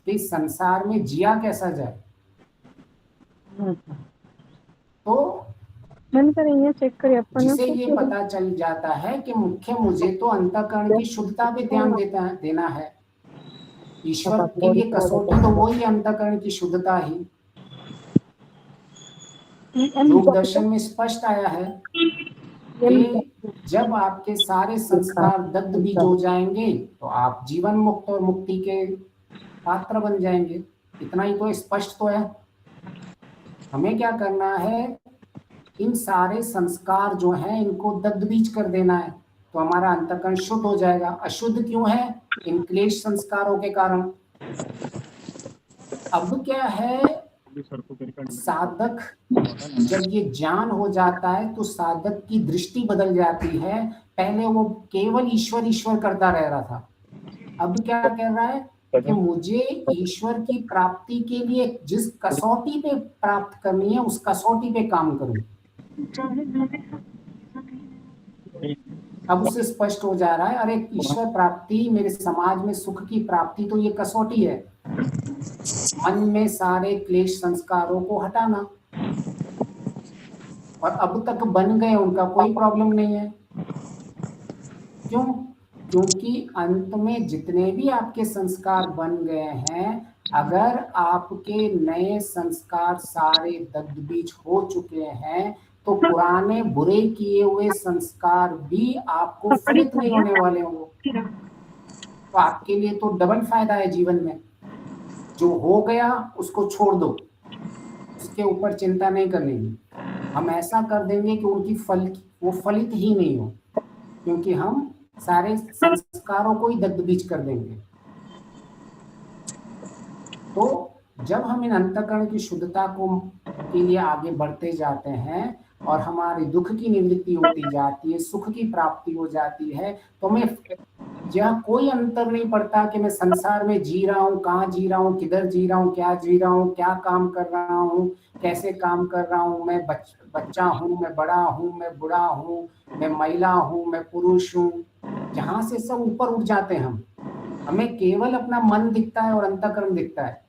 कि संसार में जिया कैसा जाए। तो जिसे ये पता चल जाता है कि मुख्य मुझे तो अंतःकरण की शुद्धता पे ध्यान देना है। ईश्वर के लिए कसौटी तो वही अंतःकरण की शुद्धता ही। योग दर्शन में स्पष्ट आया है कि जब आपके सारे संस्कार दग्ध बीज हो जाएंगे, तो आप जीवन मुक्त और मुक्ति के पात्र बन जाएंगे। इतना ही तो स्पष्ट तो है। हमें क्या करना है, इन सारे संस्कार जो हैं इनको दग्ध बीज कर देना है, तो हमारा अंतःकरण शुद्ध हो जाएगा। अशुद्ध क्यों है? इन क्लेश संस्कारों के कारण। अब क्या है, साधक जब ये ज्ञान हो जाता है तो साधक की दृष्टि बदल जाती है। पहले वो केवल ईश्वर ईश्वर करता रह रहा था, अब क्या कह रहा है कि मुझे ईश्वर की प्राप्ति के लिए जिस कसौटी पे प्राप्त करनी है, उस कसौटी पे काम करूं। अब उसे स्पष्ट हो जा रहा है, अरे ईश्वर प्राप्ति, मेरे समाज में सुख की प्राप्ति, तो ये कसौटी है। मन में सारे क्लेश संस्कारों को हटाना। और अब तक बन गए, उनका कोई प्रॉब्लम नहीं है। क्यों? क्योंकि अंत में जितने भी आपके संस्कार बन गए हैं, अगर आपके नए संस्कार सारे दग्ध बीज हो चुके हैं, तो पुराने बुरे किए हुए संस्कार भी आपको फलित नहीं होने वाले होंगे। तो आपके लिए तो डबल फायदा है जीवन में। जो हो गया उसको छोड़ दो, उसके ऊपर चिंता नहीं करनी है। हम ऐसा कर देंगे कि उनकी वो फलित ही नहीं हो, क्योंकि हम सारे संस्कारों को ही दग्ध बीज कर देंगे। तो जब हम इन अंतःकरण की शुद्धता के लिए आगे बढ़ते जाते हैं और हमारे दुख की निवृत्ति होती जाती है, सुख की प्राप्ति हो जाती है, तो मैं यह कोई अंतर नहीं पड़ता कि मैं संसार में जी रहा हूँ, कहाँ जी रहा हूँ, किधर जी रहा हूँ, क्या जी रहा हूँ, क्या काम कर रहा हूँ, कैसे काम कर रहा हूँ, मैं बच्चा हूँ, मैं बड़ा हूँ, मैं बूढ़ा हूँ, मैं महिला हूँ, मैं पुरुष हूँ। जहाँ से सब ऊपर उठ जाते हैं हमें केवल अपना मन दिखता है और अंतःकरण दिखता है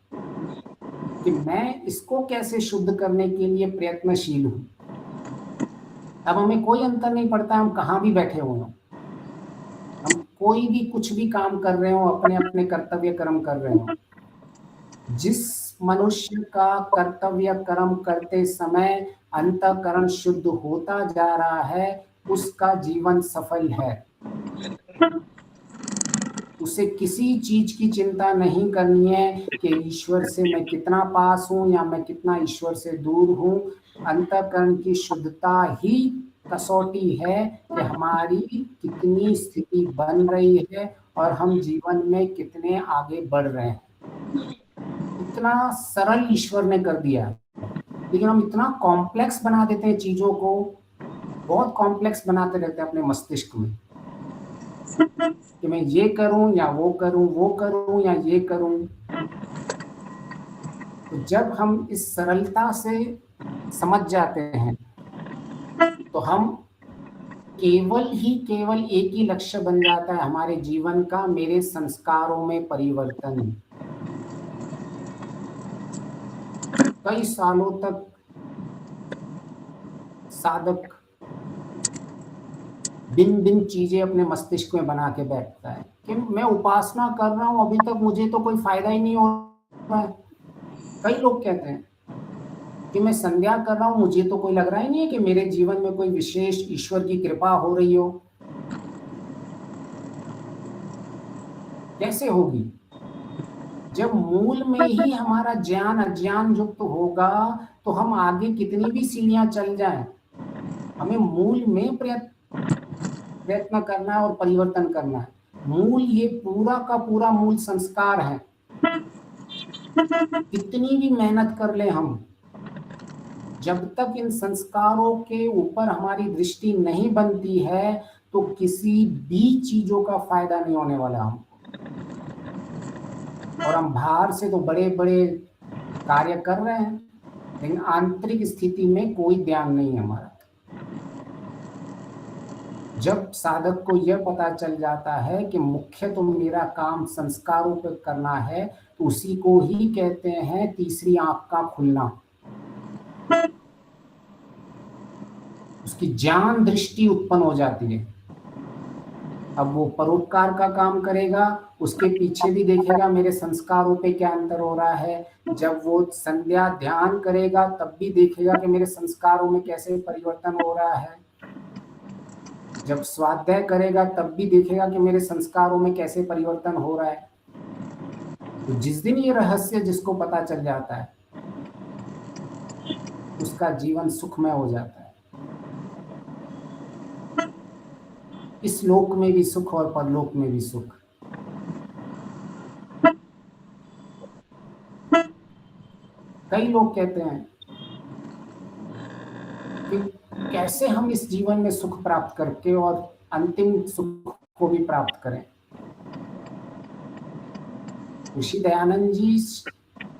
कि मैं इसको कैसे शुद्ध करने के लिए प्रयत्नशील हूँ। अब हमें कोई अंतर नहीं पड़ता हम कहाँ भी बैठे हुए हों, हम कोई भी कुछ भी काम कर रहे हो, अपने अपने कर्तव्य कर्म कर रहे हो। जिस मनुष्य का कर्तव्य कर्म करते समय अंतःकरण शुद्ध होता जा रहा है, उसका जीवन सफल है। उसे किसी चीज की चिंता नहीं करनी है कि ईश्वर से मैं कितना पास हूं या मैं कितना ईश्वर से दूर हूं। अंतःकरण की शुद्धता ही कसौटी है कि हमारी कितनी स्थिति बन रही है और हम जीवन में कितने आगे बढ़ रहे हैं। इतना सरल ईश्वर ने कर दिया, लेकिन हम इतना कॉम्प्लेक्स बना देते हैं चीजों को, बहुत कॉम्प्लेक्स बनाते रहते हैं अपने मस्तिष्क में कि मैं ये करूं या वो करूं, वो करूं या ये करूं। तो जब हम इस सरलता से समझ जाते हैं तो हम केवल एक ही लक्ष्य बन जाता है हमारे जीवन का, मेरे संस्कारों में परिवर्तन। कई सालों तक साधक भिन्न चीजें अपने मस्तिष्क में बना के बैठता है कि मैं उपासना कर रहा हूं, अभी तक मुझे तो कोई फायदा ही नहीं हो रहा है। कई लोग कहते हैं कि मैं संध्या कर रहा हूं, मुझे तो कोई लग रहा ही नहीं है कि मेरे जीवन में कोई विशेष ईश्वर की कृपा हो रही हो। कैसे होगी? जब मूल में ही हमारा ज्ञान अज्ञान युक्त होगा तो हम आगे कितनी भी सीढ़ियां चल जाएं, हमें मूल में प्रयत्न करना है और परिवर्तन करना है। मूल ये पूरा का पूरा मूल संस्कार है। कितनी भी मेहनत कर ले हम, जब तक इन संस्कारों के ऊपर हमारी दृष्टि नहीं बनती है तो किसी भी चीजों का फायदा नहीं होने वाला हमको। और हम बाहर से तो बड़े बड़े कार्य कर रहे हैं, लेकिन आंतरिक स्थिति में कोई ध्यान नहीं है हमारा। जब साधक को यह पता चल जाता है कि मुख्य तो मेरा काम संस्कारों पर करना है, तो उसी को ही कहते हैं तीसरी आंख का खुलना। उसकी ज्ञान दृष्टि उत्पन्न हो जाती है। अब वो परोपकार का काम करेगा, उसके पीछे भी देखेगा मेरे संस्कारों पे क्या अंतर हो रहा है। जब वो संध्या ध्यान करेगा तब भी देखेगा कि मेरे संस्कारों में कैसे परिवर्तन हो रहा है। जब स्वाध्याय करेगा तब भी देखेगा कि मेरे संस्कारों में कैसे परिवर्तन हो रहा है। तो जिस दिन ये रहस्य जिसको पता चल जाता है, उसका जीवन सुखमय हो जाता है। इस लोक में भी सुख और परलोक में भी सुख। कई लोग कहते हैं कि कैसे हम इस जीवन में सुख प्राप्त करके और अंतिम सुख को भी प्राप्त करें। ऋषि दयानंद जी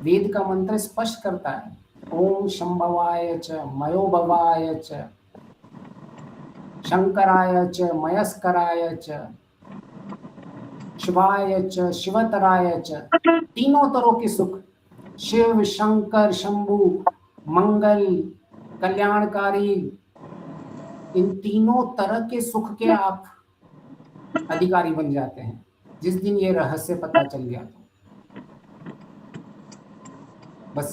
वेद का मंत्र स्पष्ट करता है, ओम शंभवाय च मयोभवाय च शंकराय च मयस्कराय च शिवाय च शिवतराय च। तीनों तरह के सुख, शिव शंकर शंभु, मंगल कल्याणकारी इन तीनों तरह के सुख के आप अधिकारी बन जाते हैं जिस दिन ये रहस्य पता चल गया। तो बस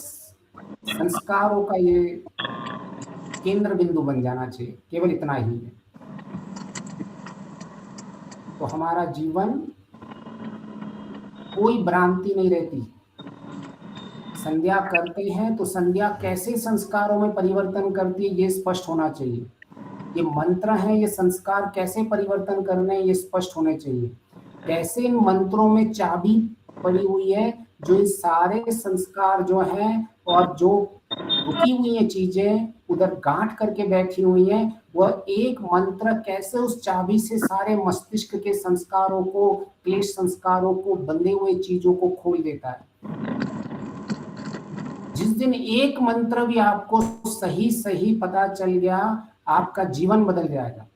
संस्कारों का ये केंद्र बिंदु बन जाना चाहिए, केवल इतना ही है, तो हमारा जीवन कोई भ्रांति नहीं रहती। संध्या करते हैं तो संध्या कैसे संस्कारों में परिवर्तन करती है ये स्पष्ट होना चाहिए। ये मंत्र हैं, ये संस्कार कैसे परिवर्तन करने ये स्पष्ट होने चाहिए। कैसे इन मंत्रों में चाबी पड़ी हुई है जो ये सारे संस्कार जो हैं और जो रुकी हुई हैं चीजें उधर गांठ करके बैठी हुई हैं, वह एक मंत्र कैसे उस चाबी से सारे मस्तिष्क के संस्कारों को, क्लेश संस्कारों को, बंधे हुए चीजों को खोल देता है। जिस दिन एक मंत्र भी आपको सही सही पता चल गया, आपका जीवन बदल जाएगा।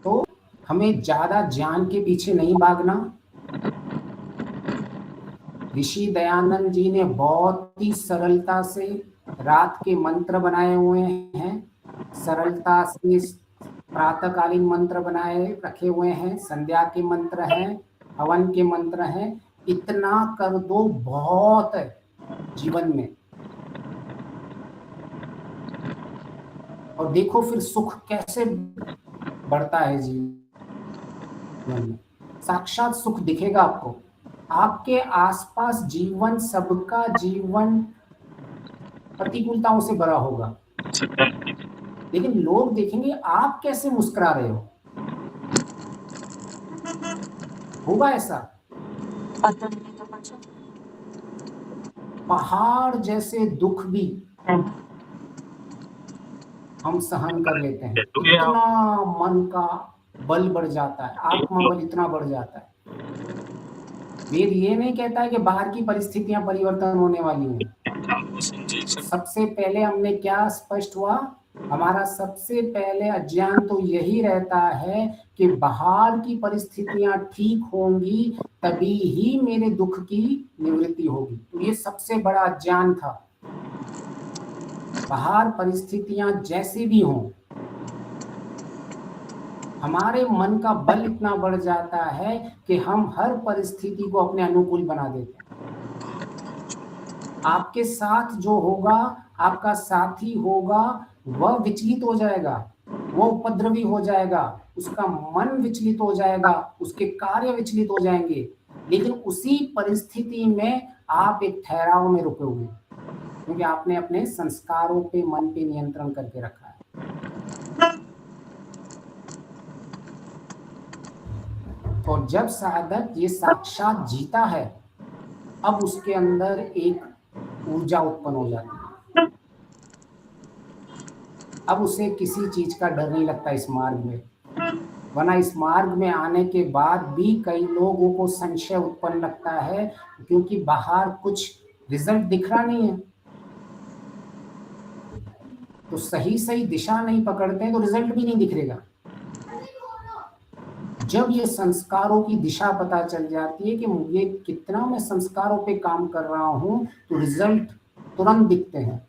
तो हमें ज्यादा ज्ञान के पीछे नहीं भागना। ऋषि दयानंद जी ने बहुत ही सरलता से रात के मंत्र बनाए हुए हैं, सरलता से प्रातःकालीन मंत्र बनाए रखे हुए हैं, संध्या के मंत्र हैं, हवन के मंत्र हैं। इतना कर दो बहुत है जीवन में, और देखो फिर सुख कैसे बढ़ता है जीवन में। साक्षात सुख दिखेगा आपको। आपके आसपास जीवन, सबका जीवन प्रतिकूलताओं से भरा होगा, लेकिन लोग देखेंगे आप कैसे मुस्कुरा रहे हो। होगा ऐसा। पहाड़ जैसे दुख भी हम सहन कर लेते हैं। इतना मन का बल बढ़ जाता है, आत्मबल इतना बढ़ जाता है। वेद ये नहीं कहता है कि बाहर की परिस्थितियां परिवर्तन होने वाली हैं। सबसे पहले हमने क्या स्पष्ट हुआ, हमारा सबसे पहले अज्ञान तो यही रहता है कि बाहर की परिस्थितियां ठीक होंगी तभी ही मेरे दुख की निवृत्ति होगी। तो ये सबसे बड़ा अज्ञान था। बाहर परिस्थितियां जैसी भी हों, हमारे मन का बल इतना बढ़ जाता है कि हम हर परिस्थिति को अपने अनुकूल बना देते हैं। आपके साथ जो होगा, आपका साथी होगा, वह विचलित हो जाएगा, वह उपद्रवी हो जाएगा, उसका मन विचलित हो जाएगा, उसके कार्य विचलित हो जाएंगे, लेकिन उसी परिस्थिति में आप एक ठहराव में रुके हुए, क्योंकि आपने अपने संस्कारों पे, मन पे नियंत्रण करके रखा है। तो जब साधक ये साक्षात जीता है, अब उसके अंदर एक ऊर्जा उत्पन्न हो जाती है। अब उसे किसी चीज का डर नहीं लगता इस मार्ग में। वरना इस मार्ग में आने के बाद भी कई लोगों को संशय उत्पन्न लगता है, क्योंकि बाहर कुछ रिजल्ट दिख रहा नहीं है। तो सही सही दिशा नहीं पकड़ते हैं तो रिजल्ट भी नहीं दिखेगा। जब ये संस्कारों की दिशा पता चल जाती है कि मुझे कितना मैं संस्कारों पे काम कर रहा हूं, तो रिजल्ट तुरंत दिखते हैं।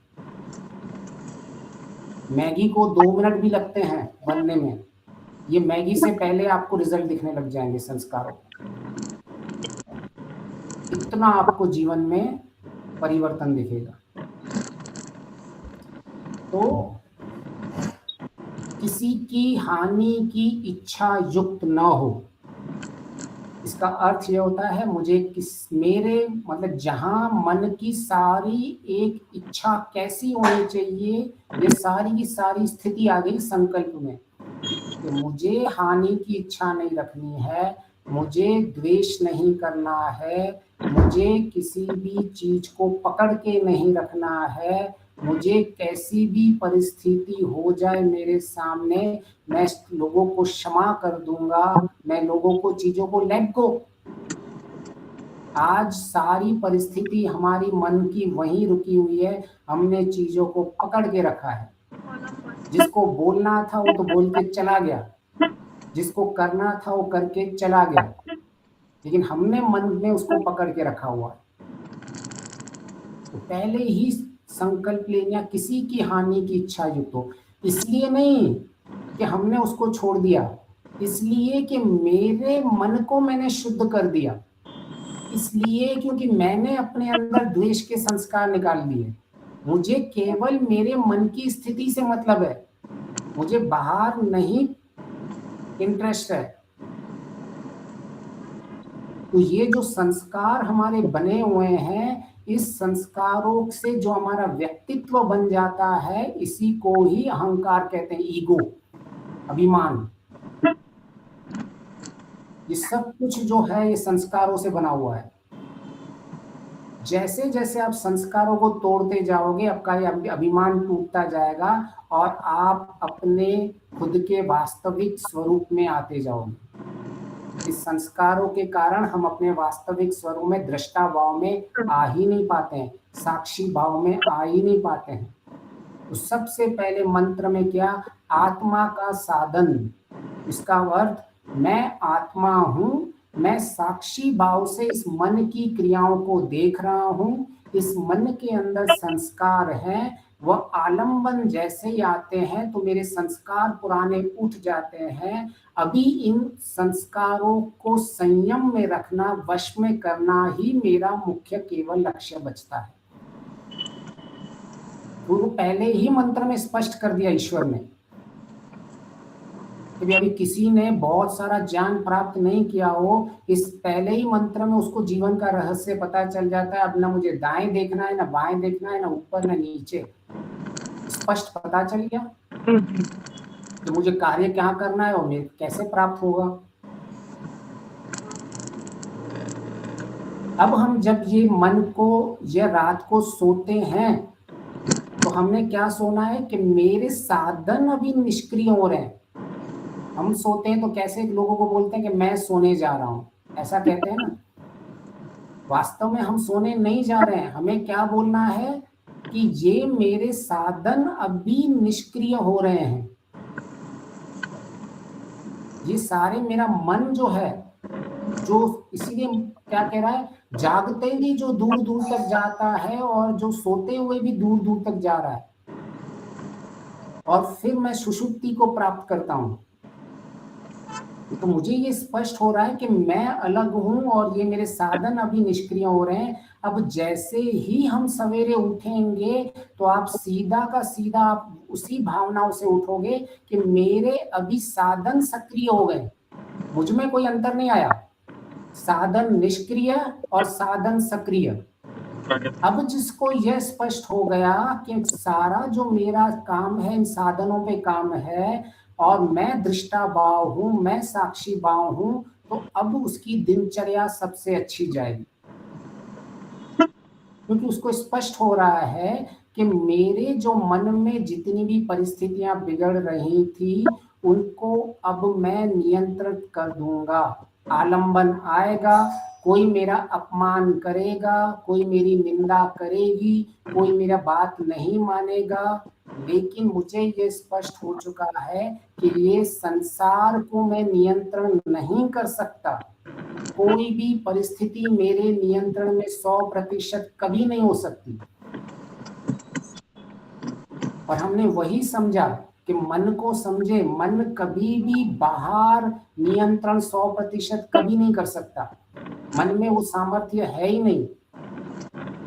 मैगी को 2 मिनट भी लगते हैं बनने में, ये मैगी से पहले आपको रिजल्ट दिखने लग जाएंगे संस्कारों। इतना आपको जीवन में परिवर्तन दिखेगा। तो किसी की हानि की इच्छा युक्त न हो, इसका अर्थ ये होता है मुझे मेरे मतलब जहां मन की सारी एक इच्छा कैसी होनी चाहिए, ये सारी की सारी स्थिति आ गई संकल्प में कि मुझे हानि की इच्छा नहीं रखनी है, मुझे द्वेष नहीं करना है, मुझे किसी भी चीज को पकड़ के नहीं रखना है, मुझे कैसी भी परिस्थिति हो जाए मेरे सामने, मैं लोगों को क्षमा कर दूंगा, मैं लोगों को, चीजों को लेट गो। आज सारी परिस्थिति हमारी मन की वहीं रुकी हुई है, हमने चीजों को पकड़ के रखा है। जिसको बोलना था वो तो बोल के चला गया, जिसको करना था वो करके चला गया। लेकिन हमने मन में उसको पकड़ के रखा हुआ है। तो पहले ही संकल्प लेना किसी की हानि की इच्छा युक्त हो, इसलिए नहीं कि हमने उसको छोड़ दिया, इसलिए कि मेरे मन को मैंने शुद्ध कर दिया, इसलिए क्योंकि मैंने अपने अंदर द्वेष के संस्कार निकाल लिए। मुझे केवल मेरे मन की स्थिति से मतलब है, मुझे बाहर नहीं इंटरेस्ट है। तो ये जो संस्कार हमारे बने हुए हैं, इस संस्कारों से जो हमारा व्यक्तित्व बन जाता है, इसी को ही अहंकार कहते हैं, ईगो, अभिमान। ये सब कुछ जो है ये संस्कारों से बना हुआ है। जैसे जैसे आप संस्कारों को तोड़ते जाओगे, आपका ये अभिमान टूटता जाएगा और आप अपने खुद के वास्तविक स्वरूप में आते जाओगे। इस संस्कारों के कारण हम अपने वास्तविक स्वरूप में, दृष्टा भाव में आ ही नहीं पाते हैं, साक्षी भाव में आ ही नहीं पाते हैं। तो सबसे पहले मंत्र में क्या, आत्मा का साधन, इसका अर्थ मैं आत्मा हूं, मैं साक्षी भाव से इस मन की क्रियाओं को देख रहा हूं, इस मन के अंदर संस्कार हैं, वह आलंबन जैसे ही आते हैं तो मेरे संस्कार पुराने उठ जाते हैं। अभी इन संस्कारों को संयम में रखना, वश में करना ही मेरा मुख्य केवल लक्ष्य बचता है। वो पहले ही मंत्र में स्पष्ट कर दिया ईश्वर ने। अभी किसी ने बहुत सारा ज्ञान प्राप्त नहीं किया हो, इस पहले ही मंत्र में उसको जीवन का रहस्य पता चल जाता है। अब ना मुझे दाएं देखना है, ना बाएं देखना है, ना ऊपर ना नीचे, स्पष्ट पता चल गया कि मुझे कार्य क्या करना है और मुझे कैसे प्राप्त होगा। अब हम जब ये मन को, ये रात को सोते हैं, तो हमने क्या सोना है कि मेरे साधन अभी निष्क्रिय हो रहे हैं। हम सोते हैं तो कैसे लोगों को बोलते हैं कि मैं सोने जा रहा हूं, ऐसा कहते हैं ना। वास्तव में हम सोने नहीं जा रहे हैं, हमें क्या बोलना है कि ये मेरे साधन अभी निष्क्रिय हो रहे हैं। ये सारे मेरा मन जो है, जो इसीलिए क्या कह रहा है, जागते भी जो दूर दूर तक जाता है और जो सोते हुए भी दूर दूर तक जा रहा है, और फिर मैं सुषुप्ति को प्राप्त करता हूं। तो मुझे ये स्पष्ट हो रहा है कि मैं अलग हूं और ये मेरे साधन अभी निष्क्रिय हो रहे हैं। अब जैसे ही हम सवेरे उठेंगे तो आप सीधा का सीधा आप उसी भावनाओं से उठोगे कि मेरे अभी साधन सक्रिय हो गए, मुझ में कोई अंतर नहीं आया। साधन निष्क्रिय और साधन सक्रिय। अब जिसको यह स्पष्ट हो गया कि सारा जो मेरा काम है इन साधनों पे काम है और मैं दृष्टा भाव हूं, मैं साक्षी भाव हूं, तो अब उसकी दिनचर्या सबसे अच्छी जाएगी, क्योंकि उसको स्पष्ट हो रहा है कि मेरे जो मन में जितनी भी परिस्थितियां बिगड़ रही थी उनको अब मैं नियंत्रित कर दूंगा। आलंबन आएगा, कोई मेरा अपमान करेगा, कोई मेरी निंदा करेगी, कोई मेरा बात नहीं मानेगा, लेकिन मुझे ये स्पष्ट हो चुका है कि ये संसार को मैं नियंत्रण नहीं कर सकता। कोई भी परिस्थिति मेरे नियंत्रण में 100% कभी नहीं हो सकती। और हमने वही समझा कि मन को समझे, मन कभी भी बाहर नियंत्रण 100% कभी नहीं कर सकता। मन में वो सामर्थ्य है ही नहीं,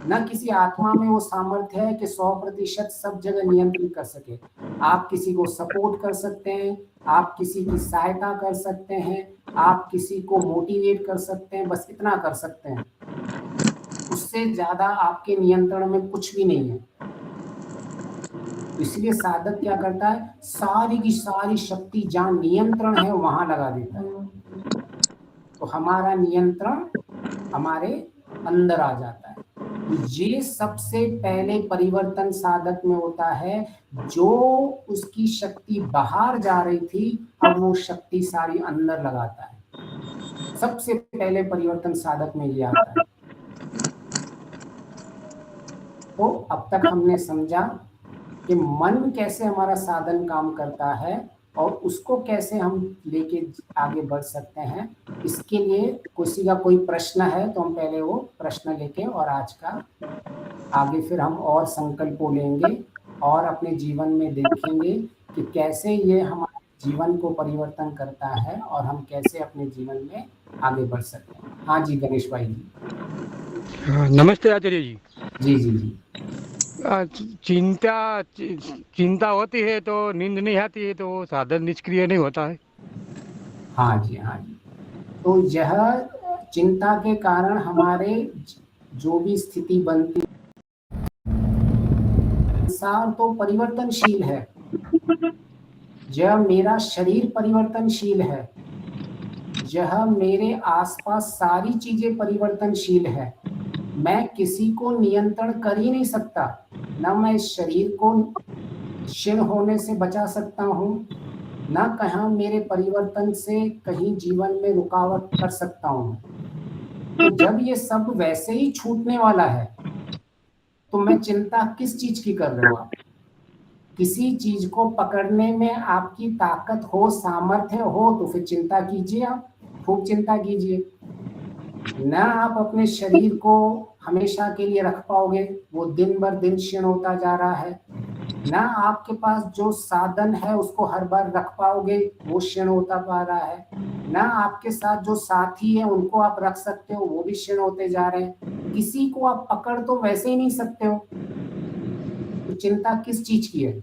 न किसी आत्मा में वो सामर्थ्य है कि 100% सब जगह नियंत्रित कर सके। आप किसी को सपोर्ट कर सकते हैं, आप किसी की सहायता कर सकते हैं, आप किसी को मोटिवेट कर सकते हैं, बस इतना कर सकते हैं। उससे ज्यादा आपके नियंत्रण में कुछ भी नहीं है। इसलिए साधक क्या करता है, सारी की सारी शक्ति जहां नियंत्रण है वहां लगा देता है, तो हमारा नियंत्रण हमारे अंदर आ जाता है। ये सबसे पहले परिवर्तन साधक में होता है। जो उसकी शक्ति बाहर जा रही थी, अब वो शक्ति सारी अंदर लगाता है। सबसे पहले परिवर्तन साधक में ये आता है। तो अब तक हमने समझा कि मन कैसे हमारा साधन काम करता है, और उसको कैसे हम लेके आगे बढ़ सकते हैं, इसके लिए किसी का कोई प्रश्न है तो हम पहले वो प्रश्न लेके और आज का आगे फिर हम और संकल्पों लेंगे और अपने जीवन में देखेंगे कि कैसे ये हमारे जीवन को परिवर्तन करता है और हम कैसे अपने जीवन में आगे बढ़ सकते हैं। हाँ जी गणेश भाई जी। हाँ, नमस्ते आचार्य जी। जी जी जी। चिंता होती है तो नींद नहीं आती है तो वो साधन निष्क्रिय नहीं होता है। हाँ जी हाँ जी। तो यह चिंता के कारण हमारे जो भी स्थिति बनती, संसार तो परिवर्तनशील है, यह मेरा शरीर परिवर्तनशील है, यह मेरे आसपास सारी चीजें परिवर्तनशील है। मैं किसी को नियंत्रण कर ही नहीं सकता, न मैं इस शरीर को क्षीण होने से बचा सकता हूँ, न कहीं मेरे परिवर्तन से कहीं जीवन में रुकावट कर सकता हूँ। तो जब ये सब वैसे ही छूटने वाला है तो मैं चिंता किस चीज की कर रहे हो आप? किसी चीज को पकड़ने में आपकी ताकत हो, सामर्थ्य हो तो फिर चिंता कीजिए, आप खूब चिंता कीजिए। न आप अपने शरीर को हमेशा के लिए रख पाओगे, वो दिन भर दिन क्षीण होता जा रहा है। न आपके पास जो साधन है उसको हर बार रख पाओगे, वो क्षीण होता पा रहा है। न आपके साथ जो साथी है उनको आप रख सकते हो, वो भी क्षीण होते जा रहे हैं। किसी को आप पकड़ तो वैसे ही नहीं सकते हो, तो चिंता किस चीज की है?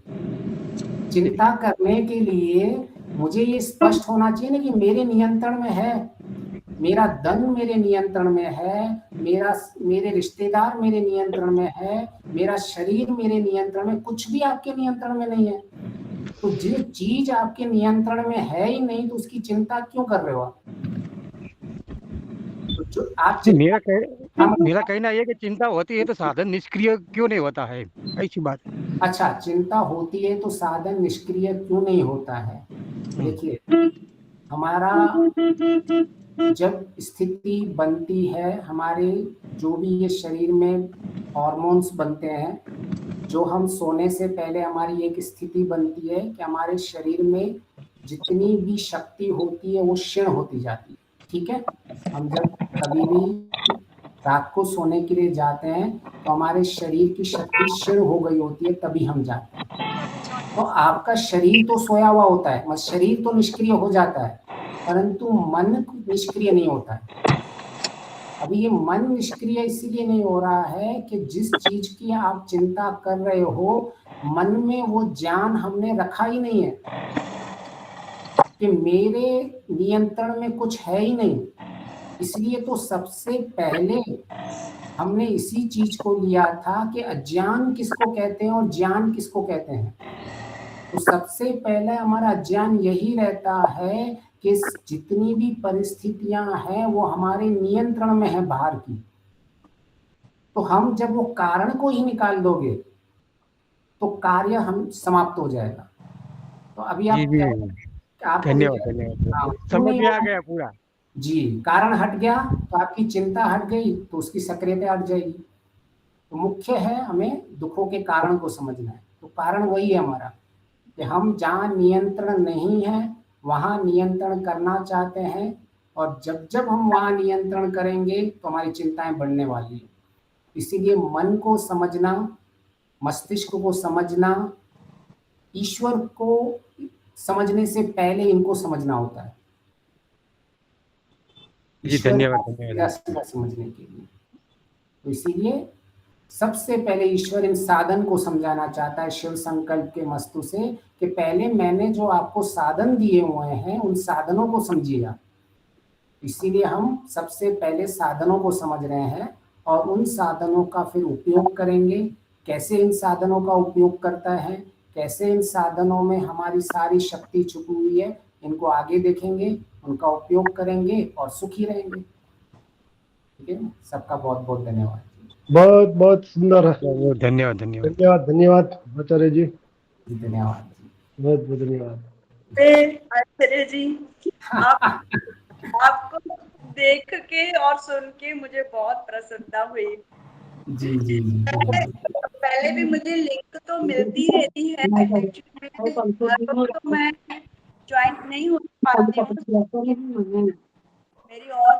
चिंता करने के लिए मुझे ये स्पष्ट होना चाहिए ना कि मेरे नियंत्रण में है, मेरा धन मेरे नियंत्रण में है, मेरे रिश्तेदार मेरे नियंत्रण में है, मेरा शरीर मेरे नियंत्रण में, कुछ भी आपके नियंत्रण में नहीं है। तो जो चीज आपके नियंत्रण में है ही नहीं तो उसकी चिंता क्यों कर रहे हो आप? तो जो आप मेरा कहना ये कि चिंता होती है तो साधन निष्क्रिय क्यों नहीं होता है, ऐसी बात। अच्छा, चिंता होती है तो साधन निष्क्रिय क्यों नहीं होता है? देखिए, हमारा जब स्थिति बनती है, हमारे जो भी ये शरीर में हार्मोन्स बनते हैं, जो हम सोने से पहले हमारी एक स्थिति बनती है कि हमारे शरीर में जितनी भी शक्ति होती है वो क्षीण होती जाती है। ठीक है, हम जब कभी भी रात को सोने के लिए जाते हैं तो हमारे शरीर की शक्ति क्षीण हो गई होती है, तभी हम जाते हैं। तो आपका शरीर तो सोया हुआ होता है, मतलब शरीर तो निष्क्रिय हो जाता है, परंतु मन निष्क्रिय नहीं होता है। अभी ये मन निष्क्रिय इसीलिए नहीं हो रहा है कि जिस चीज की आप चिंता कर रहे हो, मन में वो ज्ञान हमने रखा ही नहीं है कि मेरे नियंत्रण में कुछ है ही नहीं। इसलिए तो सबसे पहले हमने इसी चीज को लिया था कि अज्ञान किसको कहते हैं और ज्ञान किसको कहते हैं। तो सबसे पहले हमारा अज्ञान यही रहता है कि जितनी भी परिस्थितियां हैं वो हमारे नियंत्रण में है बाहर की। तो हम जब वो कारण को ही निकाल दोगे तो कार्य हम समाप्त हो जाएगा। तो अभी आप धन्यवाद, समझ में आ गया पूरा जी। कारण हट गया तो आपकी चिंता हट गई, तो उसकी सक्रियता हट जाएगी। तो मुख्य है हमें दुखों के कारण को समझना है। तो कारण वही है हमारा कि हम जहाँ नियंत्रण नहीं है वहाँ नियंत्रण करना चाहते हैं, और जब जब हम वहाँ नियंत्रण करेंगे तो हमारी चिंताएं बढ़ने वाली है। इसीलिए मन को समझना, मस्तिष्क को समझना, ईश्वर को समझने से पहले इनको समझना होता है। जी, धन्यवाद समझने के लिए। तो इसीलिए सबसे पहले ईश्वर इन साधन को समझाना चाहता है शिव संकल्प के मस्तु से कि पहले मैंने जो आपको साधन दिए हुए हैं उन साधनों को समझिएगा। इसीलिए हम सबसे पहले साधनों को समझ रहे हैं और उन साधनों का फिर उपयोग करेंगे। कैसे इन साधनों का उपयोग करता है, कैसे इन साधनों में हमारी सारी शक्ति छुपी हुई है, इनको आगे देखेंगे, उनका उपयोग करेंगे और सुखी रहेंगे। ठीक है, सबका बहुत बहुत धन्यवाद। बहुत बहुत सुंदर है। धन्यवाद आचार्य जी, धन्यवाद, बहुत बहुत धन्यवाद। आचार्य जी, आपको देख के और सुन के मुझे बहुत प्रसन्नता हुई। जी जी। पहले भी मुझे लिंक तो मिलती रहती है, एक्चुअली हर वक्त तो मैं ज्वाइन नहीं हो पाती हूँ, मेरी और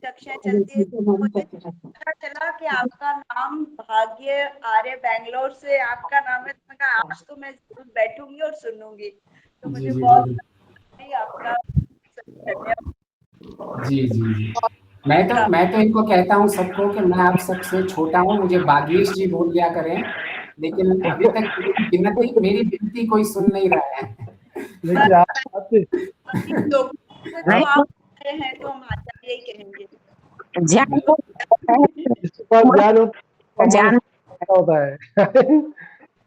कक्षाएं चलती है, तो मुझे पता चला कि आपका नाम भाग्य आर्य बैंगलोर से आपका नाम है, तो मैं कहा आज तो मैं जरूर बैठूंगी और सुनूंगी, तो जी मुझे जी बहुत जी आपका धन्यवाद। जी जी जी। मैं तो इनको कहता हूँ सबको कि मैं आप सबसे छोटा हूँ, मुझे बागेश जी बोल दिया करें, लेकिन अभी तक मेरी विनती कोई सुन नहीं रहा है। लेकिन आपसे तो आप रहे हैं तो हम आचार्य ही कहेंगे। ज्ञान को जिसके पास ज्ञान होता है ज्ञान होता है।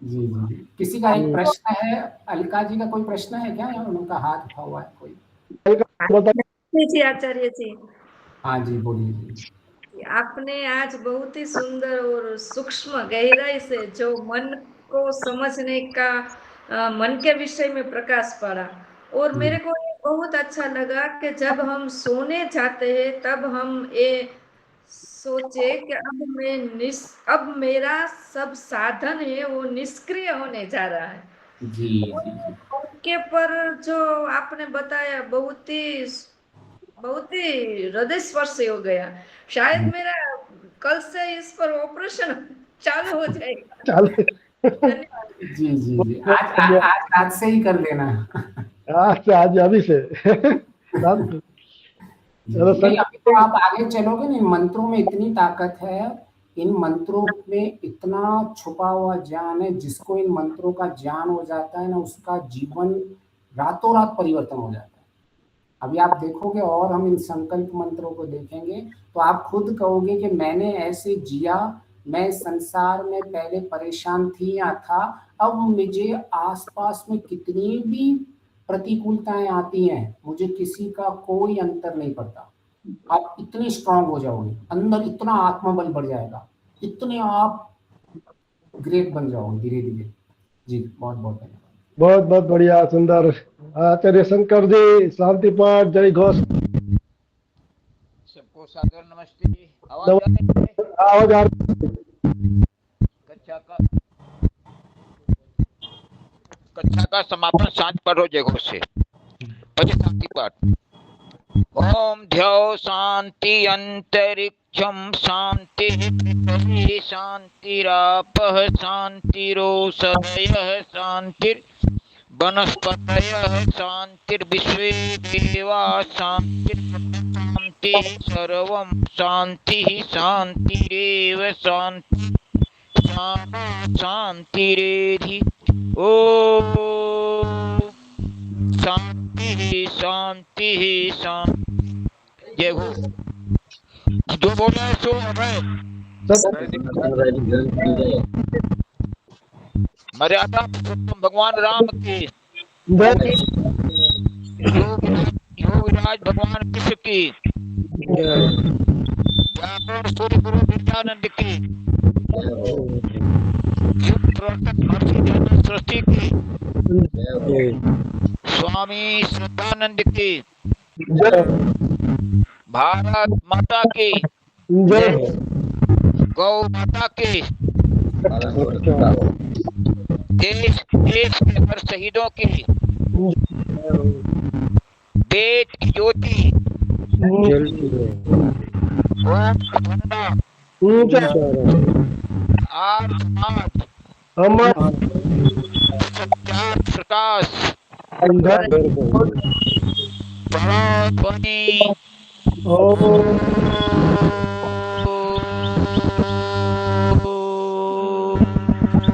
जी जी। किसी का एक प्रश्न है, अलका जी का कोई प्रश्न है क्या, या उनका हाथ उठा हुआ है कोई? जी आचार्य जी, हाँ जी बोलिए जी। आपने आज बहुत ही सुंदर और सूक्ष्म गहराई से जो मन को समझने का मन के विषय में प्रकाश पड़ा, और मेरे को ये बहुत अच्छा लगा कि जब हम सोने जाते हैं तब हम ये सोचे कि अब मेरा सब साधन है वो निष्क्रिय होने जा रहा है। जी जी उनके पर जो आपने बताया बहुत ही हृदय स्पर्शी हो गया। शायद मेरा कल से इस पर ऑपरेशन चालू हो जाएगा। चल धन्यवाद। जी जी जी। आज रात से ही कर देना। आज अभी से चलो नहीं, अभी तो आप आगे चलोगे नहीं, मंत्रों में इतनी ताकत है, इन मंत्रों में इतना छुपा हुआ ज्ञान है, जिसको इन मंत्रों का ज्ञान हो जाता है ना, उसका जीवन रातों रात परिवर्तन हो जाता है। अभी आप देखोगे और हम इन संकल्प मंत्रों को देखेंगे तो आप खुद कहोगे कि मैंने ऐसे जिया, मैं संसार में पहले परेशान थी या था, अब मुझे आसपास में कितनी भी प्रतिकूलताएं आती हैं, मुझे किसी का कोई अंतर नहीं पड़ता। आप इतने स्ट्रांग हो जाओगे, अंदर इतना आत्मबल बढ़ जाएगा, इतने आप ग्रेट बन जाओगे धीरे धीरे। जी बहुत बहुत धन्यवाद। बहुत बहुत बढ़िया, सुंदर। आचार्य शंकर जी, शांति पाठ, जय घोष। सबको सादर नमस्ते। आवाज आ रही है? आवाज आ रही कक्षा का समापन सांझ पर हो जय घोष से। पहले शांति पाठ। ओम ध्यो शांति अंतरिक्षम शांति पृथ्वी शांतिरापः शांतिरोषधयः शांतिर वनस्पतयः शांतिर्विश्वे देवाः शांति सर्वं शांति शांतिरेव शांति शांतिरेधि। ओम शांति शांति शांति। जय हो। जो बोला है सो हमें मर्यादा पुरुषोत्तम भगवान राम की, योगराज भगवान कृष्ण की, सूर्य गुरु नित्यानंद की, सृष्टि की, स्वामी श्रद्धानंद की, भारत माता की, गौ माता की, देश के हर शहीदों की, वेद की ज्योति, प्रकाश ओ